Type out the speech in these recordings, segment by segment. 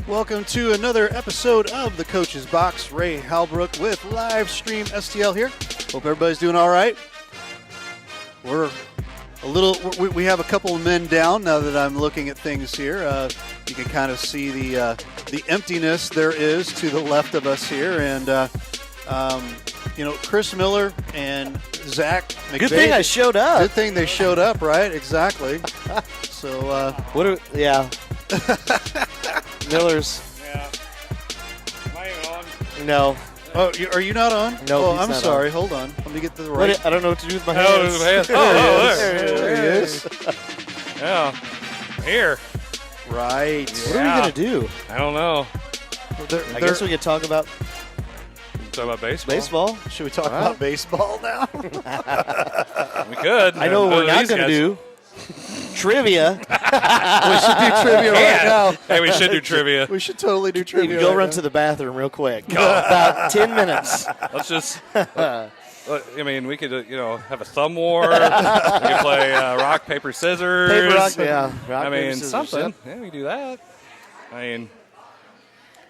Welcome to another episode of the Coach's Box. Ray Halbrook with live stream STL here. Hope everybody's doing all right. We have a couple of men down now that I'm looking at things here. You can kind of see the emptiness there is to the left of us here, and Chris Miller and Zach McVay. Good thing I showed up. Good thing they showed up, right? Exactly. So Miller's. Yeah. Am I even on? No. Oh, are you not on? No, Oh, he's I'm not sorry. Hold on. Let me get to the right. I don't know what to do with my Oh, hands. there's a hand. There he is. Yeah. Here. Right. What are we going to do? I don't know. I guess we could talk about Talk about baseball. baseball. Should we talk about baseball now? We could. I know what we're not These going to guys- do. Trivia. We should do trivia right now. Hey, we should do trivia. We should totally do trivia. Go right run now. to the bathroom real quick. About 10 minutes. Let's just. I mean, we could, have a thumb war. We could play rock, paper, scissors. Paper, rock, yeah. Rock, I paper, mean, scissors, something. yep. Yeah, we do that. I mean,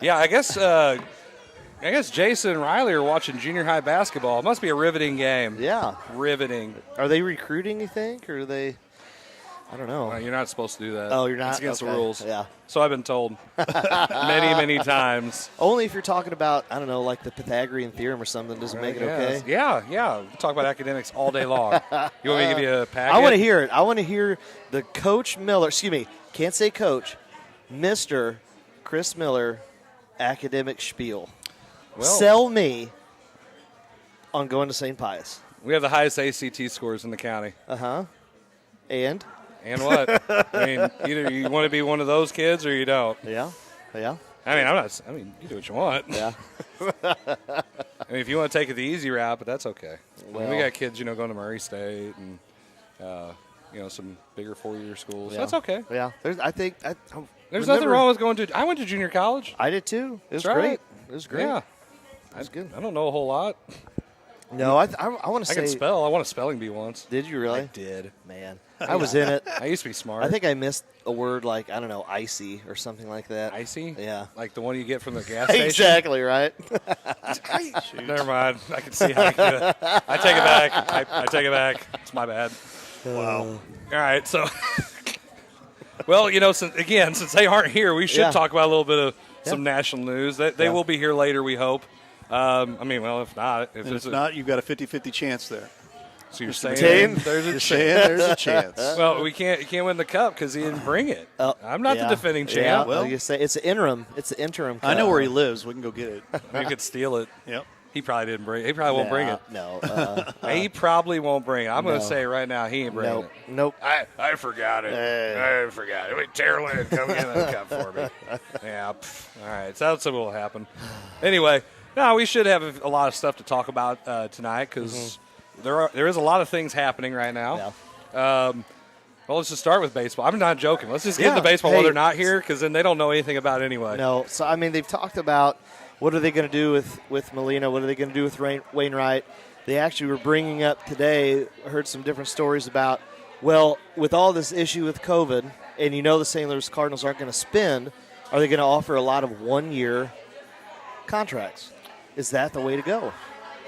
yeah, I guess Jason and Riley are watching junior high basketball. It must be a riveting game. Yeah. Riveting. Are they recruiting, you think? Or are they? I don't know. You're not supposed to do that. Oh, you're not? It's against Okay. the rules. Yeah. So I've been told many, many times. Only if you're talking about, I don't know, like the Pythagorean theorem or something. Does it make it okay? Yeah. We'll talk about academics all day long. You want me to give you a packet? I want to hear it. I want to hear the Coach Miller, excuse me, can't say Coach, Mr. Chris Miller academic spiel. Well, Sell me on going to St. Pius. we have the highest ACT scores in the county. Uh-huh. And? And what? I mean, either you want to be one of those kids or you don't. Yeah. Yeah. I mean, you do what you want. Yeah. I mean, if you want to take it the easy route, but that's okay. I mean, Well- we got kids, going to Murray State and, some bigger four-year schools. Yeah. That's okay. Yeah. There's There's nothing wrong with going to – I went to junior college. I did too. It was That's great. right. It was great. Yeah. It was good. I don't know a whole lot. No, I want to I say. can spell. I won a spelling bee once. Did you really? I did. Man, I was in it. I used to be smart. I think I missed a word like, I don't know, icy or something like that. Icy? Yeah. Like the one you get from the gas station? Exactly, right? Never mind. I can see how you do it. I take it back. I take it back. It's my bad. Wow. All right, so. Well, since they aren't here, we should Yeah. talk about a little bit of some national news. They will be here later, we hope. If not. If not, you've got a 50-50 chance there. So you're Mr. saying McCain, there's a Just chance. saying there's a chance. Well, you can't win the cup because he didn't bring it. I'm not the defending Yeah, champ. well, Well- you say it's an interim. It's the interim. I know where he lives. We can go get it. You could steal it. Yep. He probably didn't bring it. He probably won't bring it. No. He probably won't bring it. I'm going to no. say right now he ain't bringing Nope. it. Nope. I forgot it. I forgot it. Wait, Terlin, come get that cup for me. Yeah. All right. So that's what will happen. Anyway, no, we should have a lot of stuff to talk about tonight because there is a lot of things happening right now. Yeah. Well, let's just start with baseball. I'm not joking. Let's just get into Yeah. baseball while Hey. they're not here because then they don't know anything about it anyway. No. So, I mean, they've talked about what are they going to do with Molina? What are they going to do with Wainwright? They actually were bringing up today, I heard some different stories about, well, with all this issue with COVID, and the St. Louis Cardinals aren't going to spend, are they going to offer a lot of one-year contracts? Is that the way to go?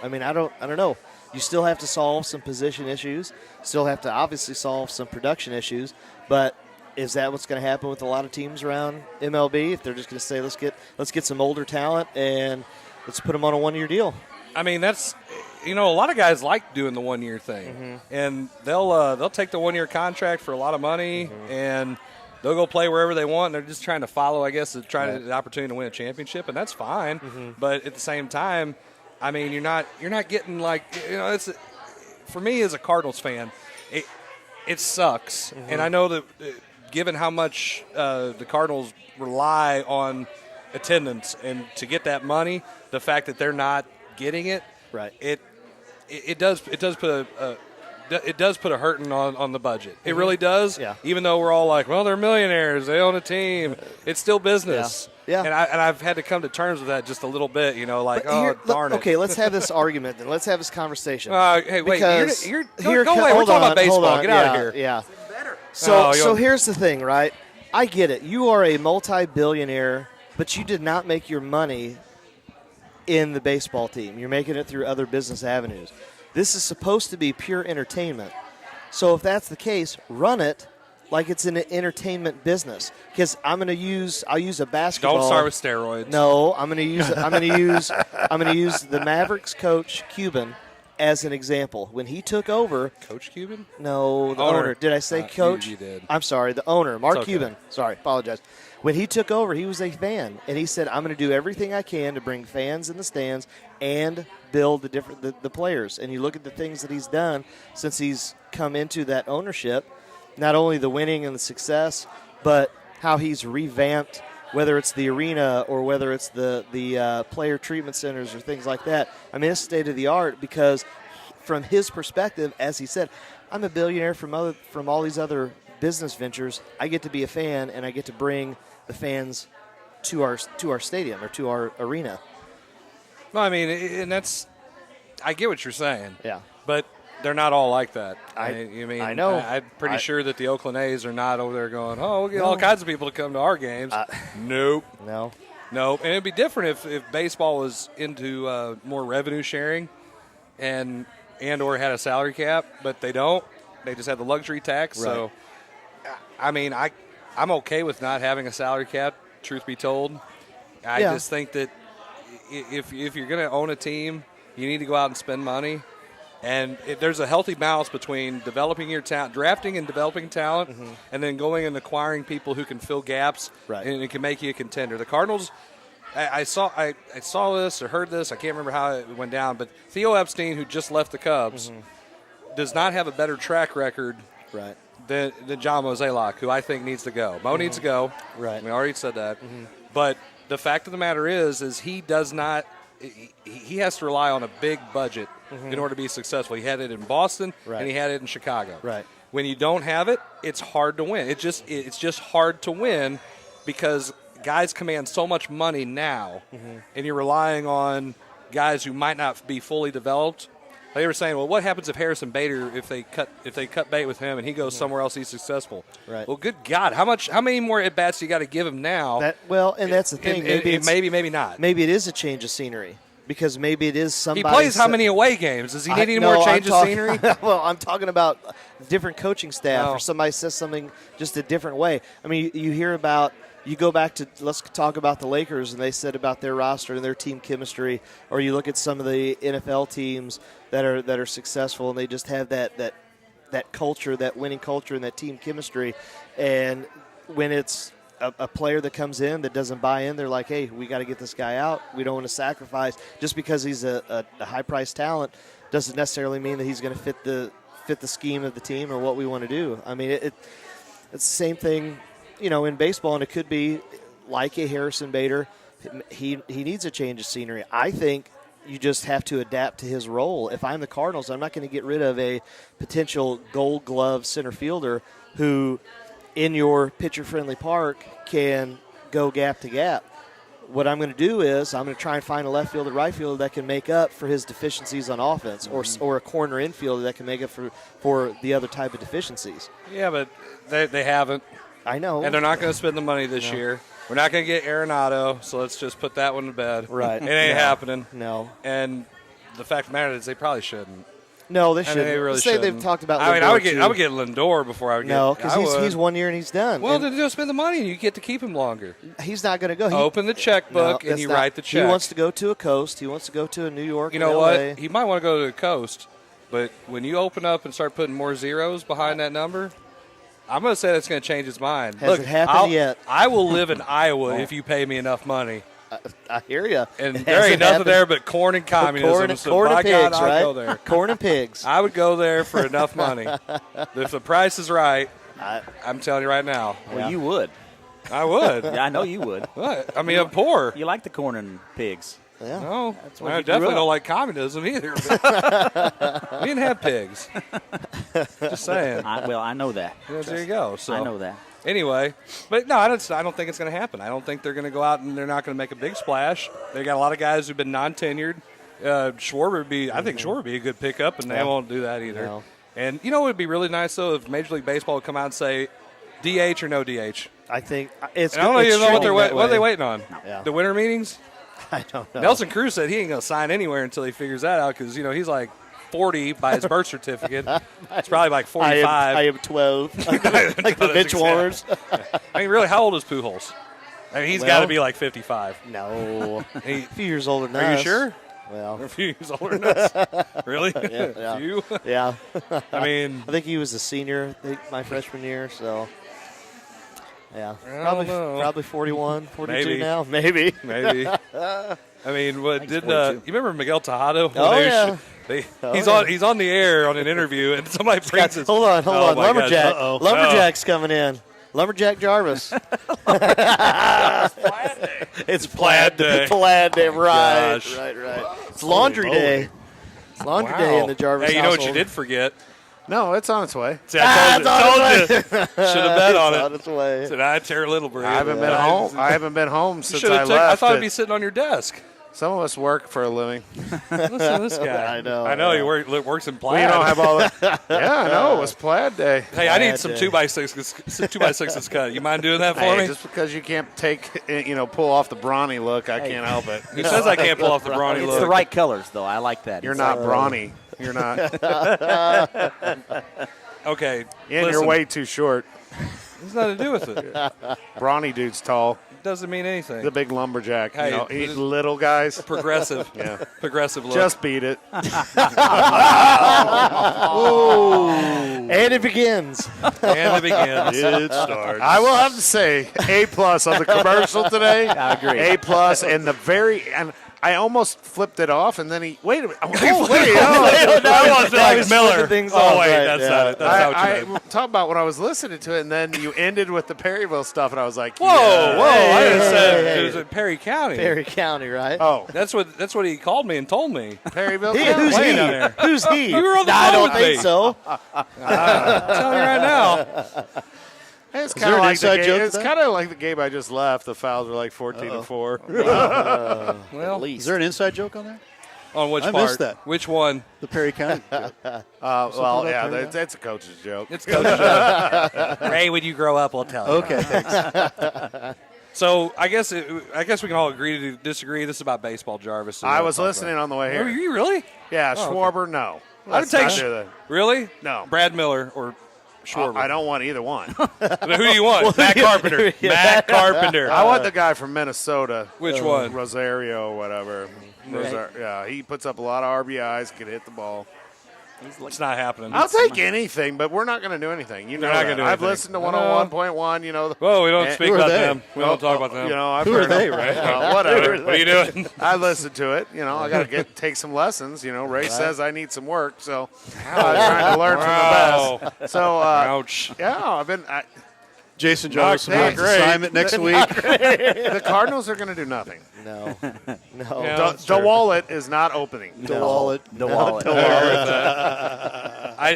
I mean, I don't know. You still have to solve some position issues, still have to obviously solve some production issues, but is that what's going to happen with a lot of teams around MLB? If they're just going to say, let's get some older talent and let's put them on a one-year deal. I mean, that's a lot of guys like doing the 1 year thing, and they'll take the 1 year contract for a lot of money, and they'll go play wherever they want. And they're just trying to follow, I guess, the opportunity to win a championship, and that's fine. But at the same time, I mean, you're not getting it's for me as a Cardinals fan, it sucks, and I know that given how much the Cardinals rely on attendance and to get that money, the fact that they're not getting it, Right. It does put a hurting on the budget. It really does. Yeah. Even though we're all like, well, they're millionaires, they own a team. It's still business. Yeah. And I've had to come to terms with that just a little bit. Darn it. Okay, let's have this argument then. Let's have this conversation. Hey, wait. Because Go here- away. We're hold talking on, about baseball. hold on. Get out Yeah, of here. Yeah. So Oh, you so want- here's the thing, right? I get it. You are a multi-billionaire, but you did not make your money in the baseball team. You're making it through other business avenues. This is supposed to be pure entertainment. So if that's the case, run it like it's an entertainment business. Because I'll use a basketball. Don't start with steroids. No, I'm going to use the Mavericks coach Cuban as an example. When he took over, Coach Cuban? no, the owner. Did I say coach? You did. I'm sorry, the owner, Mark It's okay. Cuban. Sorry, apologize. When he took over, he was a fan, and he said, "I'm going to do everything I can to bring fans in the stands and build the players." And you look at the things that he's done since he's come into that ownership, not only the winning and the success, but how he's revamped, whether it's the arena or whether it's the player treatment centers or things like that. I mean, it's state of the art because from his perspective, as he said, I'm a billionaire from all these other business ventures. I get to be a fan, and I get to bring the fans to our stadium or to our arena. No, I mean, and that's – I get what you're saying. Yeah. But they're not all like that. I I'm know. pretty sure that the Oakland A's are not over there going, oh, we'll get all kinds of people to come to our games. Nope. No. Nope. And it'd be different if baseball was into more revenue sharing and or had a salary cap, but they don't. They just have the luxury tax. Right. So, I mean, I'm okay with not having a salary cap, truth be told. I just think that if you're going to own a team, you need to go out and spend money. And there's a healthy balance between developing your talent, drafting and developing talent, and then going and acquiring people who can fill gaps, Right. and it can make you a contender. The Cardinals, I saw this or heard this, I can't remember how it went down, but Theo Epstein, who just left the Cubs, does not have a better track record Right. than John Mozeliak, who I think needs to go. Mo needs to go. Right. We already said that. But the fact of the matter is he does not – he has to rely on a big budget in order to be successful. He had it in Boston, Right. and he had it in Chicago. Right. When you don't have it, it's hard to win. It's just hard to win because guys command so much money now, and you're relying on guys who might not be fully developed. They were saying, well, what happens if Harrison Bader, if they cut bait with him and he goes somewhere else, he's successful? Right. Well, good God, how many more at bats do you got to give him now? And that's the thing. Maybe not. Maybe it is a change of scenery because maybe it is somebody. He plays how many away games? Does he need any more change of scenery? Well, I'm talking about different coaching staff or somebody says something just a different way. I mean, you hear about. You go back to, let's talk about the Lakers, and they said about their roster and their team chemistry, or you look at some of the NFL teams that are successful, and they just have that culture, that winning culture, and that team chemistry. And when it's a player that comes in that doesn't buy in, they're like, hey, we got to get this guy out. We don't want to sacrifice. Just because he's a high-priced talent doesn't necessarily mean that he's going to fit the scheme of the team or what we want to do. I mean, it's the same thing, in baseball, and it could be like a Harrison Bader. He needs a change of scenery. I think you just have to adapt to his role. If I'm the Cardinals, I'm not going to get rid of a potential Gold Glove center fielder who, in your pitcher-friendly park, can go gap to gap. What I'm going to do is I'm going to try and find a left fielder, right fielder that can make up for his deficiencies on offense, or a corner infielder that can make up for the other type of deficiencies. Yeah, but they haven't. I know. And they're not going to spend the money this year. We're not going to get Arenado, so let's just put that one to bed. Right. It ain't happening. No. And the fact of the matter is they probably shouldn't. No, they I mean, shouldn't. they really Say shouldn't. they've talked about I mean, Lindor, I would get Lindor before I would get. No, because he's 1 year and he's done. Well, and then just spend the money and you get to keep him longer. he's not going to go. Open the checkbook and you write the check. He wants to go to a coast. He wants to go to a New York. You know LA. what? He might want to go to the coast, but when you open up and start putting more zeros behind that number, I'm going to say that's going to change his mind. Has it happened yet? I will live in Iowa if you pay me enough money. I hear you. And there ain't nothing there but corn and communism. Corn and by pigs, God, right? I'll go there. Corn and pigs. I would go there for enough money. If the price is right, I'm telling you right now. Well, you would. I would. Yeah, I know you would. What? I mean, I'm poor. You like the corn and pigs. Yeah. No, what I you grew definitely up. don't like communism either. We didn't have pigs. Just saying. I know that. Yeah, there you go. So I know that. Anyway, but no, I don't think it's going to happen. I don't think they're going to go out and they're not going to make a big splash. They got a lot of guys who've been non-tenured. Schwarber would be, I think Schwarber would be a good pickup, and they won't do that either. No. And you know, it would be really nice though if Major League Baseball would come out and say, DH or no DH? I think it's. And I don't it's even know what trending that what are they way. waiting on. Yeah. The winter meetings. I don't know. Nelson Cruz said he ain't gonna sign anywhere until he figures that out because he's like 40 by his birth certificate. It's probably like 45. I am 12. like the bench warmers. I mean, really, how old is Pujols? I mean, he's got to be like 55. No. He, A few years older than are you us. sure? Well, A few years older than us. Really? yeah. A few? yeah. I mean, I think he was a senior my freshman year, so. Yeah. don't know. Probably 41, 42 Maybe. now. Maybe. maybe. I mean, what think it's did 42. you remember Miguel Tejado? When Oh, they yeah. he's on the air on an interview, and somebody brings his. Hold on. Oh, my Lumberjack. gosh. Uh-oh. Lumberjack's coming in. Lumberjack Jarvis. It's Plaid Day. Plaid Day. Right. Gosh. Right. It's laundry day. It's laundry day in the Jarvis Hey, you know what you household. did forget? No, it's on its way. See, I told you. Should have bet on It's on it. its way. Said I tear Littlebury. I haven't been home. I haven't been home You since should I have. left. I thought it'd it. be sitting on your desk. Some of us work for a living. Listen to this guy. I know. I know. He works in plaid. We don't have all that. Yeah, I know. It was Plaid Day. Hey, I need Plaid some day. 2x6s cut. You mind doing that for Hey, me? just because you can't pull off the brawny look, I can't help it. Who says I can't pull off the brawny It's look? the right colors, though. I like that. You're It's, not brawny. You're not. Okay. And listen, you're way too short. It's nothing to do with it. It Brawny dude's tall. doesn't mean anything. The big lumberjack. Hey, He's little guys. Progressive. Yeah. Progressive look. Just beat it. And it begins. and it begins. It starts. I will have to say A+ on the commercial today. I agree. A+, and and I almost flipped it off, and then wait a minute. Oh, wait, That was like Miller. things Oh, off, wait, right, that's yeah. not it. That's not what you I meant. talk about when I was listening to it, and then you ended with the Perryville stuff, and I was like, Whoa, yeah. whoa! I just said hey, it was in Perry County. Perry County, right? Oh, That's what he called me and told me. Perryville. Who's Wayne he? down there. Who's he? You were on the I phone don't with think me. so. I'm telling you right now. It's there kind of an like inside the joke game. to It's that? kind of like the game I just left. The fouls were like 14-4. Well, At least. Is there an inside joke on there? on which I part? missed that. Which one? The Perry County joke. Well, yeah, Perryville? that's a coach's joke. It's Coach Ray, when you grow up, we'll tell you. Okay, thanks. So I guess we can all agree to disagree. This is about baseball, Jarvis. so we I don't was talk listening on the way about it. Were here. you really? Yeah, Oh, okay. Schwarber, no. I would Let's take not do that. Really? No. Brad Miller or Schwarber. I don't want either one. Who do you want? Matt Carpenter. Matt Carpenter. I want the guy from Minnesota. Which one? Rosario, whatever. Yeah, he puts up a lot of RBIs, can hit the ball. It's not happening. I'll take anything, but we're not going to do anything. You know They're not that. gonna do I've anything. listened to 101.1, you know. Whoa, we don't speak who are about they? them. We don't talk about them. You know, I've Who are heard they, them. right? Whatever. What are you doing? I listened to it. You know, I got to take some lessons. You know, Ray says I need some work, so I'm trying to learn from the best. So, Ouch. yeah, I've been. Jason Jarvis will be on great. assignment next week. The Cardinals are going to do nothing. No. Yeah, No. that's The true. wallet is not opening. The wallet. The wallet. I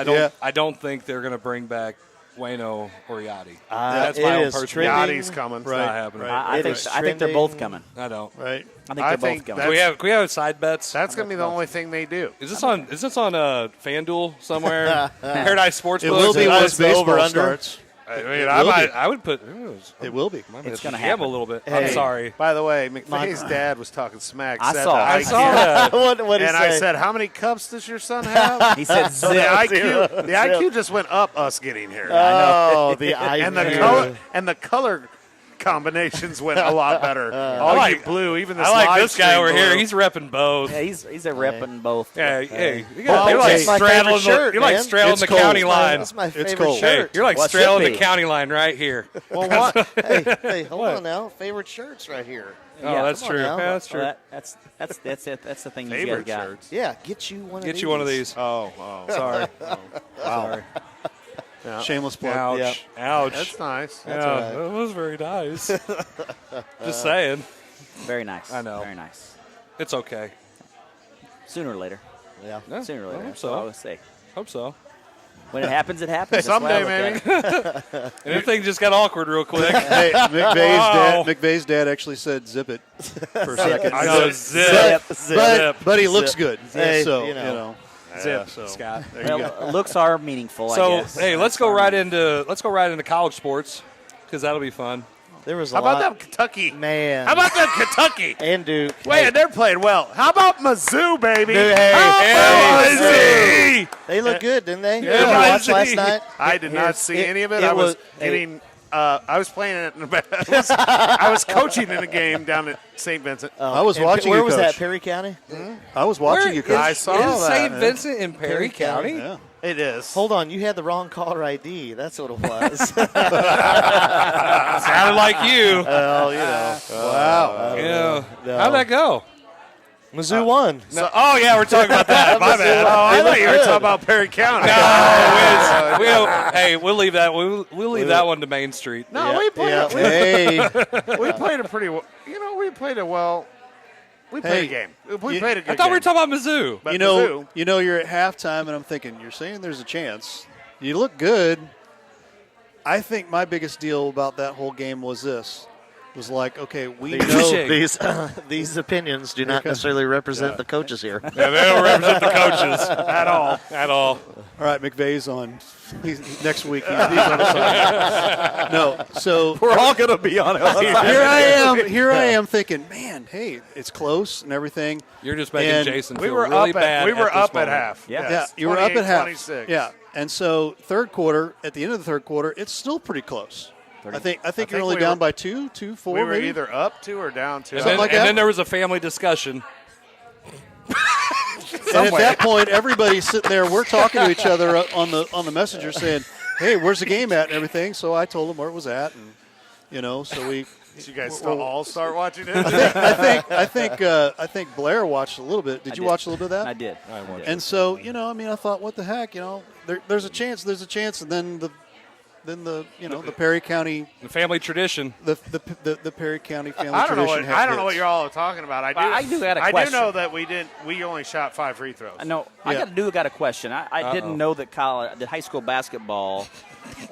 Yeah. don't think they're going to bring back Waino or Yachty. It my own is personal- trending. Yachty's coming. It's not happening. I It think, is I think they're both trending. coming. I don't. Right. I think I they're think both coming. that's- Can we have side bets? That's going to be the only thing they do. Is this on FanDuel somewhere? Paradise Sportsbook. It will be That's once the baseball over-under. starts. I mean, It I will might. be. I would put. It will be. It's gonna gamble happen. a little bit. Hey. I'm sorry. By the way, McVay's dad was talking smack. I said saw- that I saw that. What did he And I say? said, how many cups does your son have? He said So the zip. IQ just went up us getting here. Oh, the IQ. And the color combinations went a lot better. All I you like- blue, even the I like slide this guy stream over here. blue. He's repping both. Yeah, he's a repping both. Yeah, hey, Well, you're like it's my straddling favorite shirt, the, you're like man. straddling It's the cold. county It's line. That's my favorite cold. Hey, shirt. you're like What straddling should the be? county line right here. Well, what? Hey, hold on now. Favorite shirts right here. Oh, Yeah, that's come on true. now. Yeah, that's true. Well, that's it. That's the thing you guys Favorite got. shirts. Yeah, get you one of these. Get you one of these. Oh, Sorry. Sorry. Shameless plug. Ouch. Yep. Ouch. that's nice. yeah, all right. that was very nice. Just saying. Very nice. I know. Very nice. It's okay. Sooner or later. Yeah. Yeah, Sooner or I later. hope That's so. what I always say. Hope so. When it happens, it happens. That's why I Someday, look maybe. at it. And the thing just got awkward real quick. Hey, Wow. McVay's dad actually said zip it for a second. I know. Zip. Zip. But he looks good. Hey, so, you know. Zip, so Scott. Well, looks are meaningful. I So guess. hey, let's go right into college sports because that'll be fun. There was a How about lot. them Kentucky? Man. How about them Kentucky? and Duke? Wait, they're playing well. How about Mizzou, baby? Dude, hey, How about hey, Mizzou? They look good, didn't they? Yeah, Did you watch Mizzou. last night? I did not see any of it. I was getting. hey. I was playing it. I was coaching in a game down at St. Vincent. I was And watching Where you, was Coach. that? Perry County. I was watching you, Coach. I saw Is that. St. Vincent in Perry County? Yeah. It is. Hold on, you had the wrong caller ID. That's what it was. Sounded like you. Well, you know. Wow. Yeah. No. How'd that go? Mizzou won. So, oh yeah, we're talking about that. My bad. Oh, I thought you were talking about Perry County. Hey, we'll leave that. We'll leave that one to Main Street. No, Yeah, we played. yeah. Hey, We played a pretty. We played a well. We played Hey, a game. We you- played a good I thought we were game. talking about Mizzou. But you know, you're at halftime, and I'm thinking, you're saying there's a chance. You look good. I think my biggest deal about that whole game was this. Was like, okay, we know. Touche. These opinions do not necessarily represent the coaches here. Yeah, they don't represent the coaches at all. At all. All right, McVay's on. Next week, he's on the side. No, so We're all going to be on it. here I am thinking, man, hey, it's close and everything. You're just making And Jason We feel were really up bad. at. We were this up at moment. half. Yeah. Yeah, Yes. you were up at half. 26. Yeah, and so third quarter, at the end of the third quarter, it's still pretty close. I think you're only we down were- by 2, 4, We were maybe. either up 2 or down 2. And, Something then, like and that? then there was a family discussion. And at that point, everybody's sitting there. We're talking to each other on the messenger, saying, "Hey, where's the game at?" and everything. So I told them where it was at, and so we. Did you guys all start watching it? I think Blair watched a little bit. Did you watch a little bit of that? I did. And so, I thought, what the heck, there's a chance, and then the Perry County, The family tradition. the Perry County family I don't know tradition. what know what you're all talking about. I do got a I do question. know that we only shot 5 free throws. No, I got a question. I didn't know that the high school basketball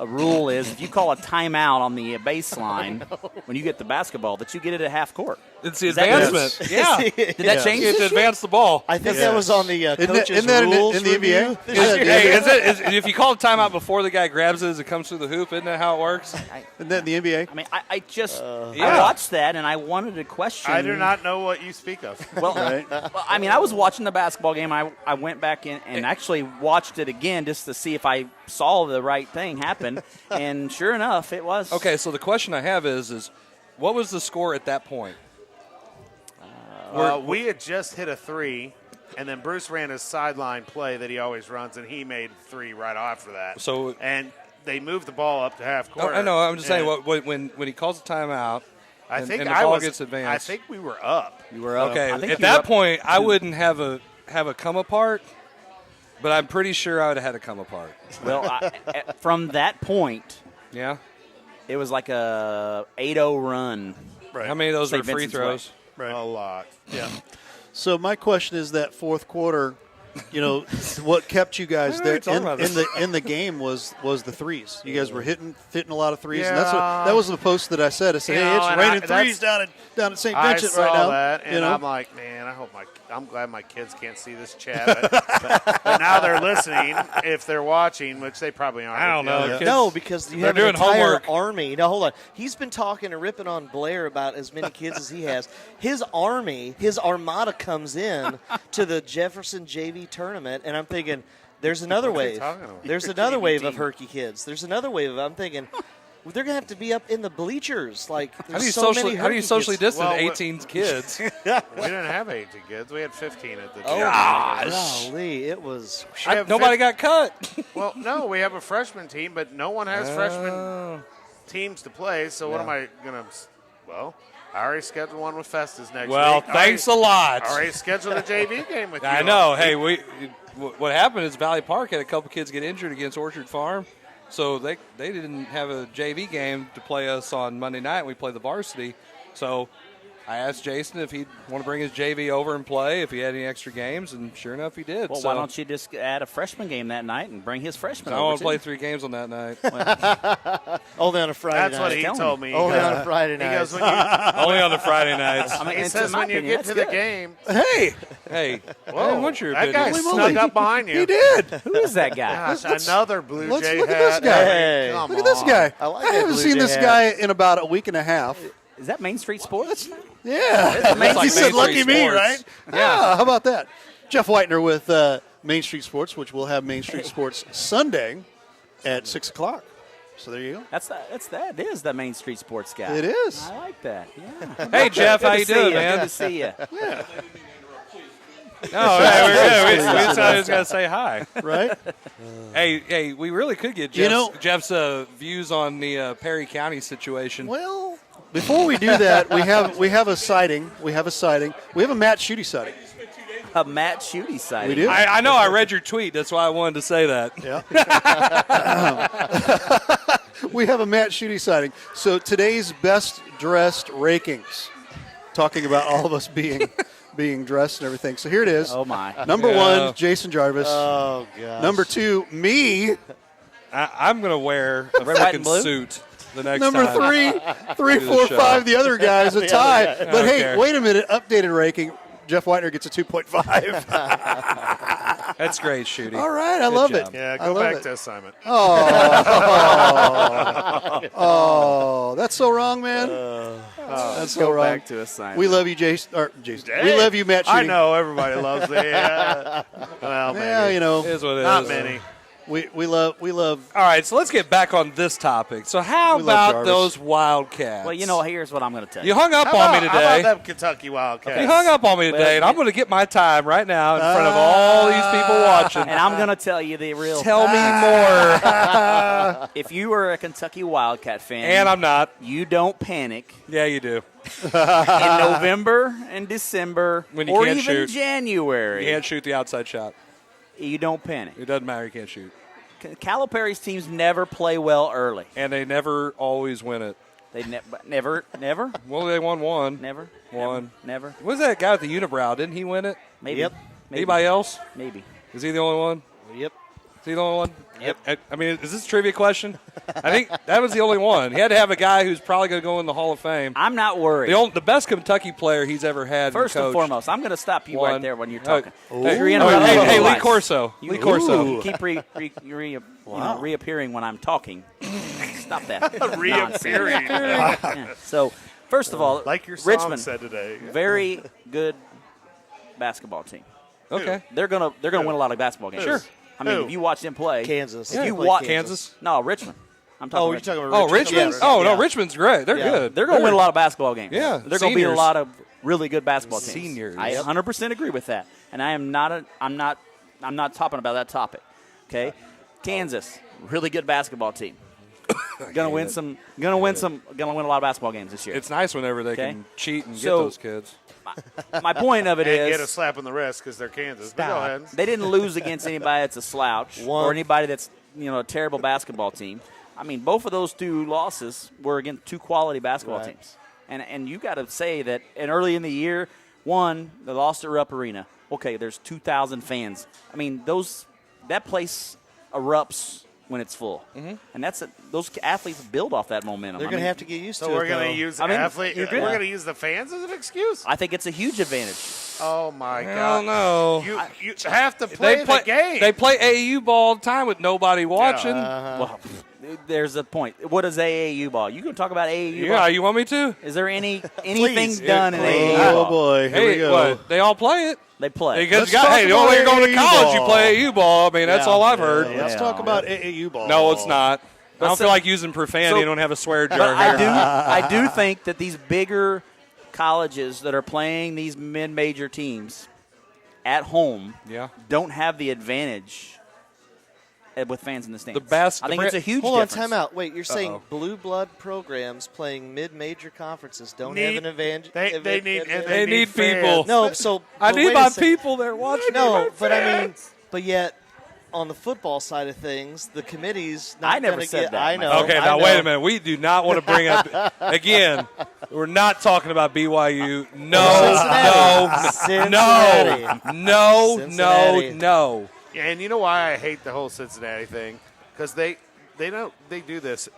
rule is if you call a timeout on the baseline when you get the basketball, that you get it at half court. It's the Is that- advancement. Yeah. Did that change You get this to year? advance the ball. I think that was on the coaches' isn't that rules in the review NBA? this Yeah, year. Hey, if you call a timeout before the guy grabs it as it comes through the hoop, isn't that how it works? Isn't that in the NBA? I mean, I just Yeah. I watched that and I wanted to question. I do not know what you speak of. Well, Right. well, I mean, I was watching the basketball game. I went back in and actually watched it again just to see if I saw the right thing happen. And sure enough, it was. Okay, so the question I have is what was the score at that point? We had just hit a 3, and then Bruce ran his sideline play that he always runs, and he made 3 right after that. So- and they moved the ball up to half court. I know. I'm just saying, and when he calls a timeout, I and think the I ball was. gets advanced. I think we were up. You were up. okay, I think at you were that up point, I 2. wouldn't have a come apart, but I'm pretty sure I would have had a come apart. Well, from that point, Yeah. it was like a 8-0 run. Right. How many of those St. were free Vincent's throws? Right. A lot. Yeah. So my question is that fourth quarter, what kept you guys I know there you're talking about this. in the game was the threes. You guys were hitting a lot of threes, and Yeah. that was the post that I said. I said, You "Hey, know, it's and raining that's- threes down at St. I Vincent saw right now." that, and you know? I'm like, man, I'm glad my kids can't see this chat. But now they're listening. If they're watching, which they probably aren't. I don't know. Yeah. Kids- No, because you They're have an doing entire homework. army. Now, hold on. He's been talking and ripping on Blair about as many kids as he has. His army, his armada comes in to the Jefferson JV tournament, and I'm thinking, there's another What are you wave. talking about? There's another wave of team. Herky kids. There's another wave of, I'm thinking, well, they're going to have to be up in the bleachers. Like, How do you so many socially Herky socially kids. distant Well, 18 kids? We didn't have 18 kids. We had 15 at the Oh, gym. golly, it was. We have Nobody got cut. Well, no, we have a freshman team, but no one has freshman teams to play. So what am I gonna? Well, I already scheduled one with Festus next Well, week. thanks a lot. I already scheduled a JV game with you. I know. Hey, what happened is Valley Park had a couple kids get injured against Orchard Farm, so they didn't have a JV game to play us on Monday night. We played the varsity, so I asked Jason if he'd want to bring his JV over and play if he had any extra games, and sure enough, he did. Well, so why don't you just add a freshman game that night and bring his freshman I over? want to play too? 3 games on that night. Only on a Friday That's night. what he telling told you. me. Only on a Friday He night. goes, when you, Only on the Friday nights. I mean, he and says to my when you opinion, get to that's the good. game. Hey, Hey, Whoa, what's your that opinion? guy Holy snuck moly. up behind you. he did. Who is that guy? Gosh, another Blue let's Jay look at hat. this guy. Hey. Come Look at this on. guy. I like I that haven't Blue seen Jay this hat. guy in about a week and a half. Is that Main Street Sports? Yeah. Main He said, Street lucky me, Sports. right? Yeah. How about that? Jeff Whitener with Main Street Sports, which will have Main Street Sports Sunday at 6 o'clock. So there you go. That is the Main Street Sports guy. It is. I like that. Yeah. Hey, Jeff, Good how to you see doing, you. man? Good to see you. Oh, yeah, we're good. We just got to say hi. Right? Hey, we really could get Jeff's, You know- Jeff's views on the Perry County situation. Well, before we do that, we have a sighting. We have a Matt Schutte sighting. A Matt Schutte sighting. We do. I know I read your tweet. That's why I wanted to say that. Yeah. We have a Matt Schutte sighting. So today's best dressed rankings, talking about all of us being dressed and everything. So here it is. Oh, my. Number Yeah. 1, Jason Jarvis. Oh, God. Number 2, me. I'm going to wear a Red, white, and fucking blue? suit the next Number time. 3, the 4, show. 5, the other guys, a tie. But don't hey, care. wait a minute. Updated ranking. Jeff Whitener gets a 2.5. That's great, Shooty. All right. I love job. it. Yeah, I go love back it. to assignment. Oh, that's so wrong, man. That's so Go wrong. back to assignment. We love you, Jason. We Hey, love you, Matt. I Shooting. know everybody loves it. Yeah. Well, maybe. Yeah, you know, It is what it Not is. many. we love. All right, so let's get back on this topic. So how We love about Jarvis. those Wildcats? Well, you know, here's what I'm going to tell you. you hung up How on about, me how today. about them Kentucky Wildcats? You hung up on me today, and I'm going to get my time right now in front of all these people watching. And I'm going to tell you the real. Tell me more. If you are a Kentucky Wildcat fan, And I'm not. you don't panic Yeah, you do. in November and December When you or can't even shoot. January. You can't shoot the outside shot. You don't panic. It doesn't matter. You can't shoot. Calipari's teams never play well early. And they never always win it. They never. Well, they won one. Never. One. Never. What was that guy with the unibrow? Didn't he win it? Maybe. Yep. Maybe. Anybody else? Maybe. Is he the only one? Yep. Is he the only one? Yep. I mean, is this a trivia question? I think that was the only one. He had to have a guy who's probably going to go in the Hall of Fame. I'm not worried. The best Kentucky player he's ever had. First and coached. foremost, I'm going to stop you right One. there when you're Oh. talking. Ooh. You're Oh, interrupting hey, my Lee life. Corso. You Lee Corso. keep reappearing when I'm talking. Stop that. Reappearing. Yeah. So, first of all, Like your song Richmond, said today. very good basketball team. Okay. They're gonna win a lot of basketball games. Sure. I mean, Who? if you watch them play, Kansas. If you Play watch Kansas? no Richmond. I'm talking. Oh, you're Richmond. talking about Oh, Richmond? Yes. Oh, no, Yeah. Richmond's great. They're Yeah. good. They're going to win a lot of basketball games. Yeah, They're going to beat a seniors. lot of really good basketball teams. Seniors. I 100% agree with that. And I'm not talking about that topic. Okay? Kansas, really good basketball team. Gonna win a lot of basketball games this year. It's nice whenever they Okay. can cheat and get So- those kids. My point of it And get a is slap in the wrist because they're Kansas. But go ahead. they didn't lose against anybody that's a slouch or anybody that's a terrible basketball team. I mean, both of those two losses were against two quality basketball Right. teams. And you got to say that and early in the year, one, they lost at Rupp Arena. Okay, there's 2,000 fans. I mean, that place erupts when it's full. Mm-hmm. And those athletes build off that momentum. They're going to have to get used to So it. we're going though. to use I mean, athlete. you're We're good. going to use the fans as an excuse. I think it's a huge advantage. Oh my Hell God! no. You have to play the game. They play AAU ball all the time with nobody watching. Well, there's a point. What is AAU ball? You going to talk about AAU Yeah, ball? you want me to? Is there anything Please. done in Please. AAU Oh ball? boy, here we Hey, go. what? They all play it. They play. Because Let's talk the only way you're about going to AAU college, you ball. play AAU ball. I mean, that's Yeah. all I've heard. Let's Yeah. talk about AAU ball. No, it's not. I don't so- feel like using profanity. so- You don't have a swear jar But here. I do think that these bigger colleges that are playing these mid-major teams at home Yeah. don't have the advantage with fans in the stands. I think the it's a huge Hold on, difference. time out. Wait, you're saying Uh-oh. blue blood programs playing mid-major conferences don't Need- have an advantage? They need and They need fans. people. No, so I but need wait a my second. people there watching. No, but I mean, but yet on the football side of things, the committee's not I never gonna said get, that, I my know. friend. Okay, I now know. wait a minute. We do not want to bring up again. We're not talking about BYU. No, Cincinnati. no, Cincinnati. no. And you know why I hate the whole Cincinnati thing? Because they do this,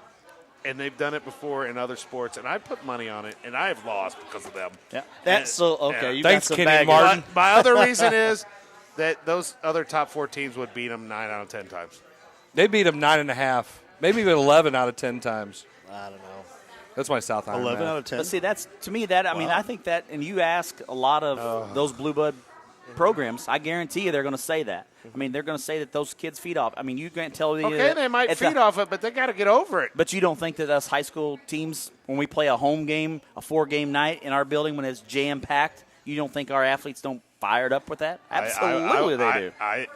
and they've done it before in other sports, and I put money on it, and I have lost because of them. Yeah. That's so okay. Yeah. You Thanks, got some Kenny baggage. Martin. My other reason is that those other top 4 teams would beat them 9 out of 10 times. They beat them 9.5, maybe even 11 out of 10 times. I don't know. That's my South Iron 11 math. out of 10. But see, that's to me that I mean I think that, and you ask a lot of those blue blood programs, I guarantee you they're going to say that. I mean, they're going to say that those kids feed off. I mean, you can't tell me. Okay, that they might it's feed off it, but they got to get over it. But you don't think that us high school teams, when we play a home game, a 4-game night in our building when it's jam packed, you don't think our athletes don't fire it up with that? Absolutely, they do. I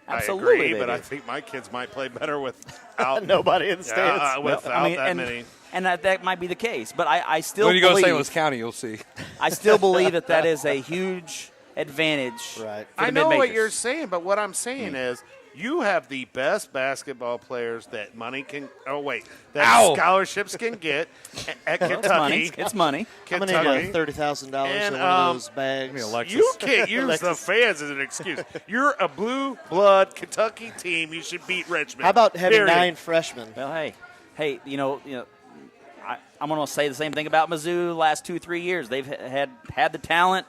Absolutely agree, they but do. I think my kids might play better without Nobody in the stands. without I mean, that many. and that might be the case. But I still When you go to believe, St. Louis County, you'll see. I still believe that is a huge advantage. Right. For the I know what mid-majors. you're saying, but what I'm saying is you have the best basketball players that money can. Oh wait, that Ow. scholarships can get at It's money. Kentucky. It's money. I'm gonna Kentucky. need $30,000 in And, one of those bags. Alexis. You can't use the fans as an excuse. You're a blue blood Kentucky team. You should beat Richmond. How about having Period. 9 freshmen? Well, hey, you know, I'm going to say the same thing about Mizzou. The last 2-3 years, they've had the talent,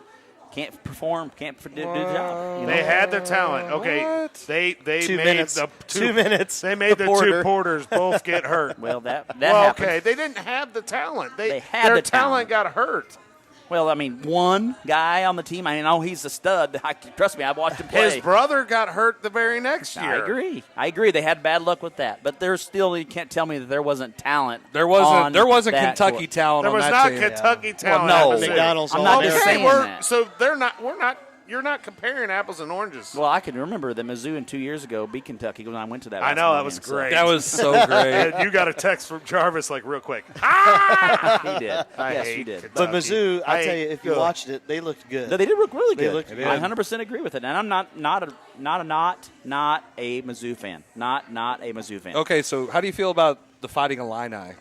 can't perform, can't do the job. You know? They had the talent. Okay, What? they 2 made minutes. the 2 minutes. They made the porter. 2 porters both get hurt. Well, that Well, happened. okay, they didn't have the talent. They had their the talent. got hurt. Well, I mean, one guy on the team, I know he's a stud. Trust me, I've watched him play. His brother got hurt the very next year. I agree. They had bad luck with that, but there's still, you can't tell me that there wasn't talent. There on wasn't that Kentucky court. talent There on was that not team. Kentucky talent. Well, no. at the city. McDonald's I'm all not there. just saying that. So you're not comparing apples and oranges. Well, I can remember that Mizzou 2 years ago beat Kentucky when I went to that. I know, basketball that was game, so- great. That was so great. And you got a text from Jarvis like real quick. He did. I Yes, hate you did. Kentucky. But Mizzou, I tell you, if you Ugh. watched it, they looked good. No, they did look really They good. looked good. I 100% agree with it, and I'm not a Mizzou fan. Not a Mizzou fan. Okay, so how do you feel about the Fighting Illini?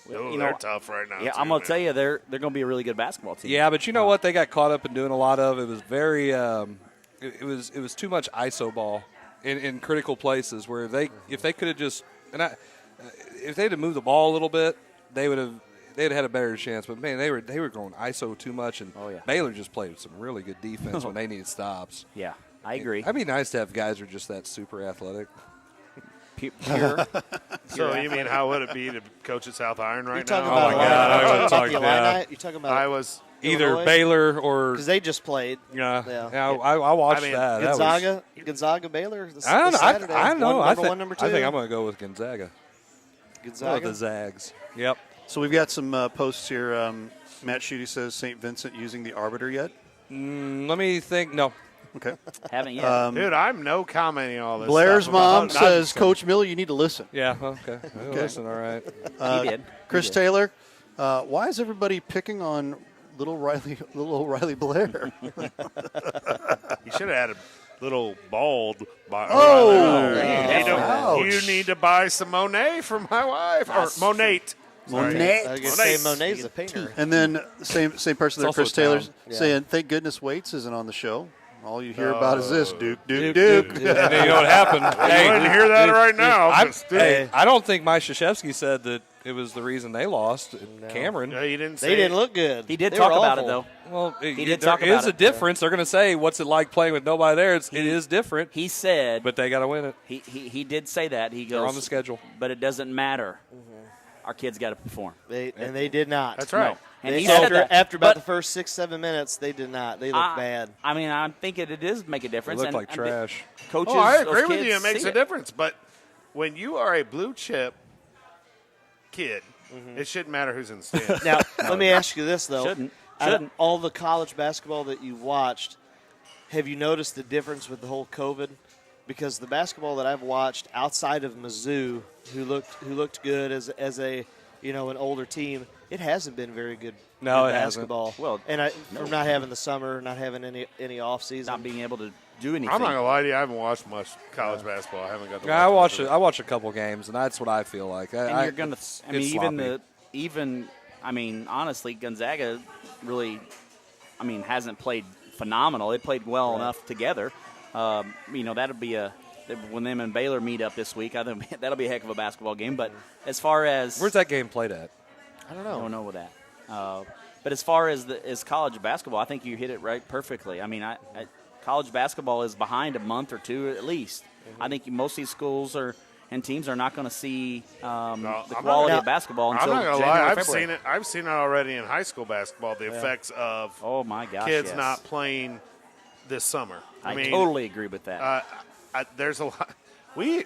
Oh, you they're know, tough right now. Yeah, too, I'm gonna man. tell you, they're going to be a really good basketball team. Yeah, but you know what? They got caught up in doing a lot of. It was very. It was too much ISO ball in critical places where if they could have just if they'd have moved the ball a little bit, they'd have had a better chance. But man, they were going ISO too much, and Oh, yeah. Baylor just played some really good defense when they needed stops. Yeah, I agree. It'd be nice to have guys who are just that super athletic. Pure. So you mean how would it be to coach at South Iron right You're talking now? about my God, I Illini? wasn't You're talking talking about- Illini? You're talking about I was. Either Illinois? Baylor or because they just played yeah. Yeah. I watched I mean, that. That was- Gonzaga, Baylor. This, I don't this know. Saturday. I don't know. Number one, number two. I think I'm going to go with Gonzaga. Go with Gonzaga. the Zags. Yep. So we've got some posts here. Matt Schutte says St. Vincent using the arbiter yet? Let me think. No. Okay. Haven't yet. Dude, I'm no commenting on all this. Blair's stuff mom about- says, Coach Miller, you need to listen. Yeah. Okay. Listen. All right. He did. Chris He did. Taylor, why is everybody picking on little O'Reilly Blair? You should have had a little bald. Oh! You Ouch. need to buy some Monet for my wife. Or Monet. Monet. I was gonna Monet. say Monet's a painter. And then same person there, also Chris a Taylor, town. saying, thank goodness Waits isn't on the show. All you hear about is this, Duke. And then you know what happened? I wouldn't hear that right now. I don't think Mike Krzyzewski said that it was the reason they lost. Cameron. No, you didn't say They didn't look good. He did They talk were about it, awful. though. Well, He did there talk about is a it. difference. They're going to say, "What's it like playing with nobody there?" It is different, He said, but they got to win it. he did say that. He They're goes, on the schedule. but it doesn't matter. Our kids got to perform. And they did not. That's right. No. And They, he said that. after about But the first 6-7 minutes, they did not. They looked bad. I mean, I'm thinking it does make a They difference. look and- like and trash. Coaches, Oh, I those agree with kids you. It makes see a difference. But when you are a blue chip kid, it shouldn't matter who's in the stands. Now, let me ask you this though: Shouldn't. Out of Shouldn't. all the college basketball that you've watched, have you noticed the difference with the whole COVID? Because the basketball that I've watched outside of Mizzou, who looked good as a an older team, it hasn't been very good. No, good it hasn't. basketball. Well, and from not having the summer, not having any off season. Not being able to do anything. I'm not gonna lie to you. I haven't watched much college basketball. I haven't got to. Yeah, I watch watched a couple games, and that's what I feel like. And you're gonna. it's I mean, sloppy. even I mean, honestly, Gonzaga really, hasn't played phenomenal. They played well enough together. That'll be when them and Baylor meet up this week. I think that'll be a heck of a basketball game. But as far as Where's that game played at? I don't I know. don't know with that. But as far as college basketball, I think you hit it right perfectly. I mean, college basketball is behind a month or two at least. I think most of these schools and teams are not going to see the quality of basketball until I'm not gonna January, lie. I've February. seen it. I've seen it already in high school basketball. The effects of Oh my gosh, kids yes. not playing this summer. I mean, totally agree with that. there's a lot.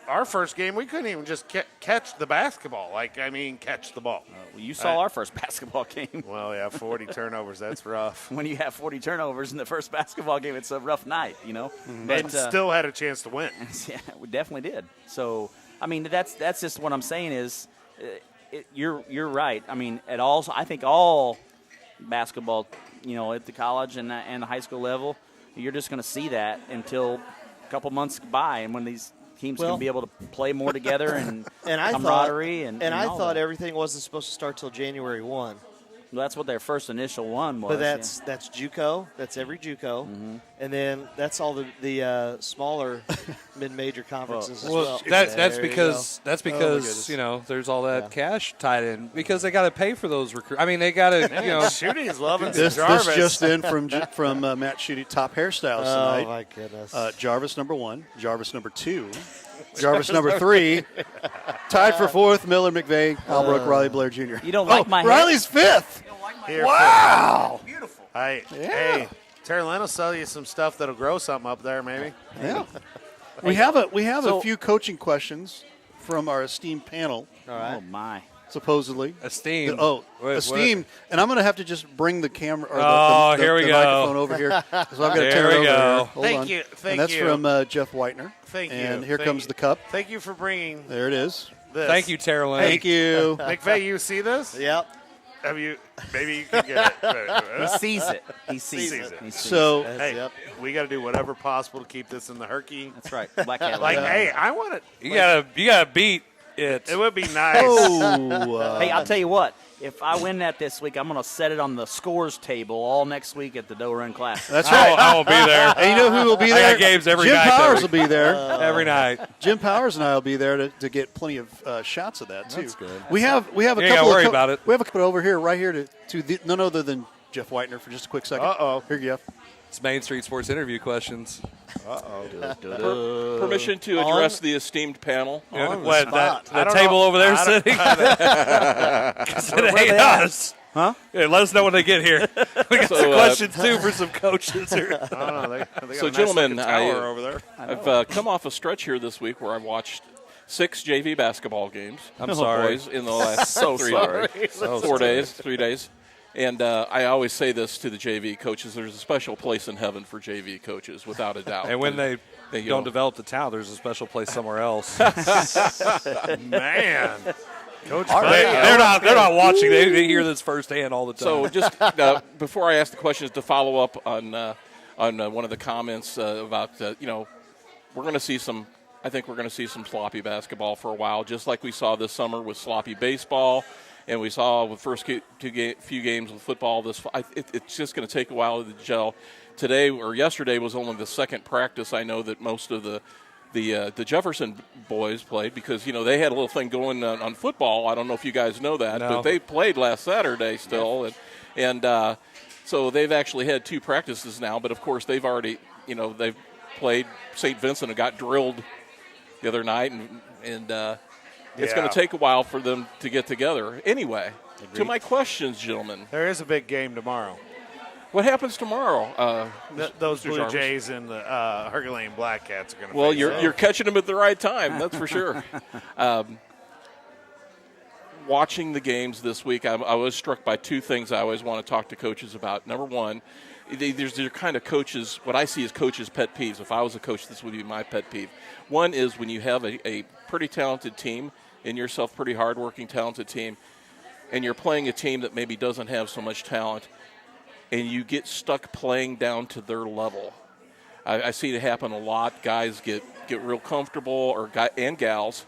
Our first game, we couldn't even just catch the basketball. Catch the ball. Well, you saw our first basketball game. Well, yeah, 40 turnovers. That's rough. When you have 40 turnovers in the first basketball game, it's a rough night, And still had a chance to win. Yeah, we definitely did. So, I mean, that's just what I'm saying is, you're right. I mean, I think all basketball, at the college and the high school level, you're just going to see that until a couple months go by, and when these teams can be able to play more together and I camaraderie thought, and I all thought that. everything wasn't supposed to start till January 1. Well, that's what their first initial one was. But that's JUCO. That's every JUCO, and then that's all the smaller mid-major conferences as well. That's There you because go. that's Oh, my because goodness. there's all that cash tied in because they got to pay for those recruits. I mean, they got to Shooting's loving This Jarvis. just in from Matt Schutte, top hairstyles Oh tonight. my goodness! Jarvis number 1, Jarvis number 2, Jarvis number 3, tied for 4th, Miller, McVeigh, Albrook, Riley Blair Jr. You don't like my hair? Riley's 5th. Here, Wow. Beautiful. Hey, Terry Lynn will sell you some stuff that'll grow something up there, maybe. Yeah. We have a few coaching questions from our esteemed panel, All right. Oh, my. supposedly. esteemed. Esteemed. And I'm going to have to just bring the camera or Oh, the here we go. microphone over here. So I've got to There turn it we over go. here. Hold Thank on. you. Thank and that's you. from Jeff Whitener. Thank you. And here Thank comes you. the cup. Thank you for bringing There it is. this. Thank you, Tara Lynn. Thank you. McVeigh, you see this? Yep. Have you? Maybe you can get He it. sees it. He sees Sees it. it. He sees So it. Hey, Yep. we got to do whatever possible to keep this in the herky. That's right. Black Cat. Hey, I want it. You gotta beat it. It would be nice. oh, Hey, I'll tell you what. If I win that this week, I'm going to set it on the scores table all next week at the Doe Run Classic. that's right. I won't be there And you know who will be I there? got games every Jim night, Powers though. will be there. every night. Jim Powers and I will be there to get plenty of shots of that too. That's good. We have a You ain't couple. gotta worry of about it. We have a couple over here, right here, to none other than Jeff Whitener for just a quick second. Uh-oh. Here, Jeff. It's Main Street Sports interview questions. Permission to address the esteemed panel. On the What, spot. that table over there sitting? 'Cause it ain't us. Huh? Yeah, let us know when they get here. We got So, some questions too for some coaches here. I don't know. They got So, a nice gentlemen, looking tower I- over there. I've come off a stretch here this week where I've watched 6 JV basketball games. I'm sorry. Boys in the last three days. And I always say this to the JV coaches: there's a special place in heaven for JV coaches, without a doubt. And when they They don't go. develop the talent, there's a special place somewhere else. Man. Coach They're not watching. They hear this firsthand all the time. So just before I ask the questions, to follow up on one of the comments about we're going to see some. I think we're going to see some sloppy basketball for a while, just like we saw this summer with sloppy baseball, and we saw the first few games with football. It's just going to take a while to gel. Today or yesterday was only the second practice I know that most of the Jefferson boys played, because they had a little thing going on football. I don't know if you guys know that, No. but they played last Saturday still, and so they've actually had 2 practices now. But of course they've already they've played St. Vincent and got drilled the other night, and it's going to take a while for them to get together. Anyway, to my questions, gentlemen, There is a big game tomorrow. what happens tomorrow? Those Mr. Blue Jarvis? Jays and the Herculean Black Cats are going to Well, face you're off. you're catching them at the right time, that's for sure. Watching the games this week, I was struck by 2 things I always want to talk to coaches about. Number one, there's kind of coaches, what I see as coaches' pet peeves. If I was a coach, this would be my pet peeve. One is when you have a pretty talented team, in yourself pretty hardworking, talented team, and you're playing a team that maybe doesn't have so much talent, and you get stuck playing down to their level. I see it happen a lot. Guys get real comfortable, and gals.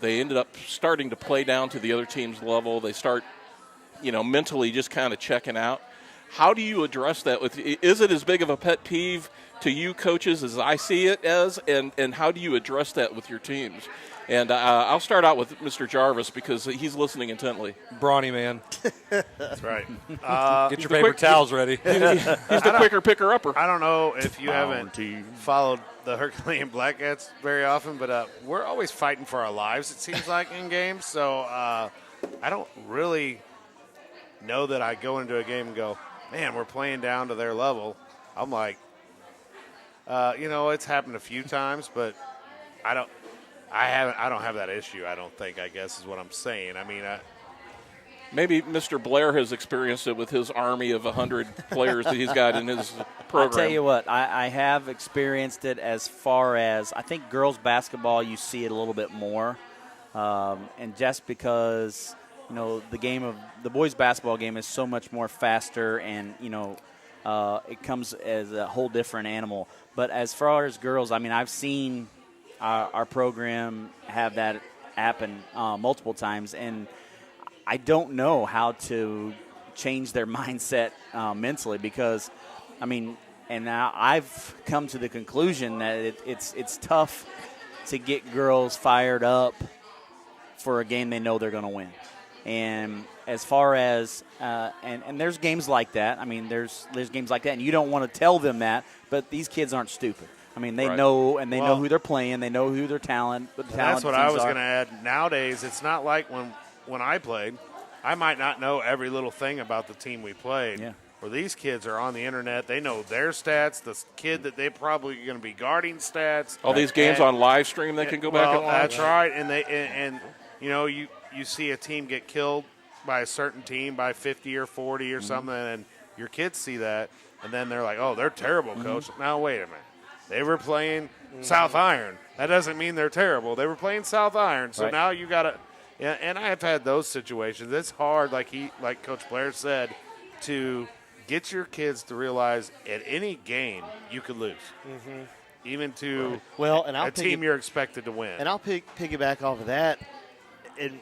They ended up starting to play down to the other team's level. They start mentally just kind of checking out. How do you address that? Is it as big of a pet peeve to you coaches as I see it as, and how do you address that with your teams? And I'll start out with Mr. Jarvis because he's listening intently. Brawny man. That's right. Get your paper towels ready. He's the quicker picker-upper. I don't know if you haven't followed the Herculean Black Cats very often, but we're always fighting for our lives, it seems like, in games. So I don't really know that I go into a game and go, man, we're playing down to their level. I'm like, it's happened a few times, but I don't have that issue. I don't think, I guess is what I'm saying. I mean, maybe Mr. Blair has experienced it with his army of 100 players that he's got in his program. I'll tell you what, I have experienced it as far as I think girls basketball, you see it a little bit more. And just because, the boys basketball game is so much more faster and, it comes as a whole different animal. But as far as girls, I mean, I've seen our program have that happen multiple times, and I don't know how to change their mindset mentally because, I mean, and now I've come to the conclusion that it's tough to get girls fired up for a game they know they're going to win. And as far as and there's games like that. I mean, there's games like that, and you don't want to tell them that, but these kids aren't stupid. I mean, they know, and they know who they're playing. They know who their talent. That's what I was going to add. Nowadays, it's not like when I played. I might not know every little thing about the team we played. Yeah. Where these kids are on the internet, they know their stats. The kid that they're probably going to be guarding stats. All these games on live stream, they can go back and watch. That's right, and you see a team get killed by a certain team by 50 or 40 or something, and your kids see that, and then they're like, "Oh, they're terrible, coach." Now wait a minute. They were playing South Iron. That doesn't mean they're terrible. They were playing South Iron. So now you got to – and I have had those situations. It's hard, like Coach Blair said, to get your kids to realize at any game you could lose, even to a team you're expected to win. And I'll piggyback off of that. And,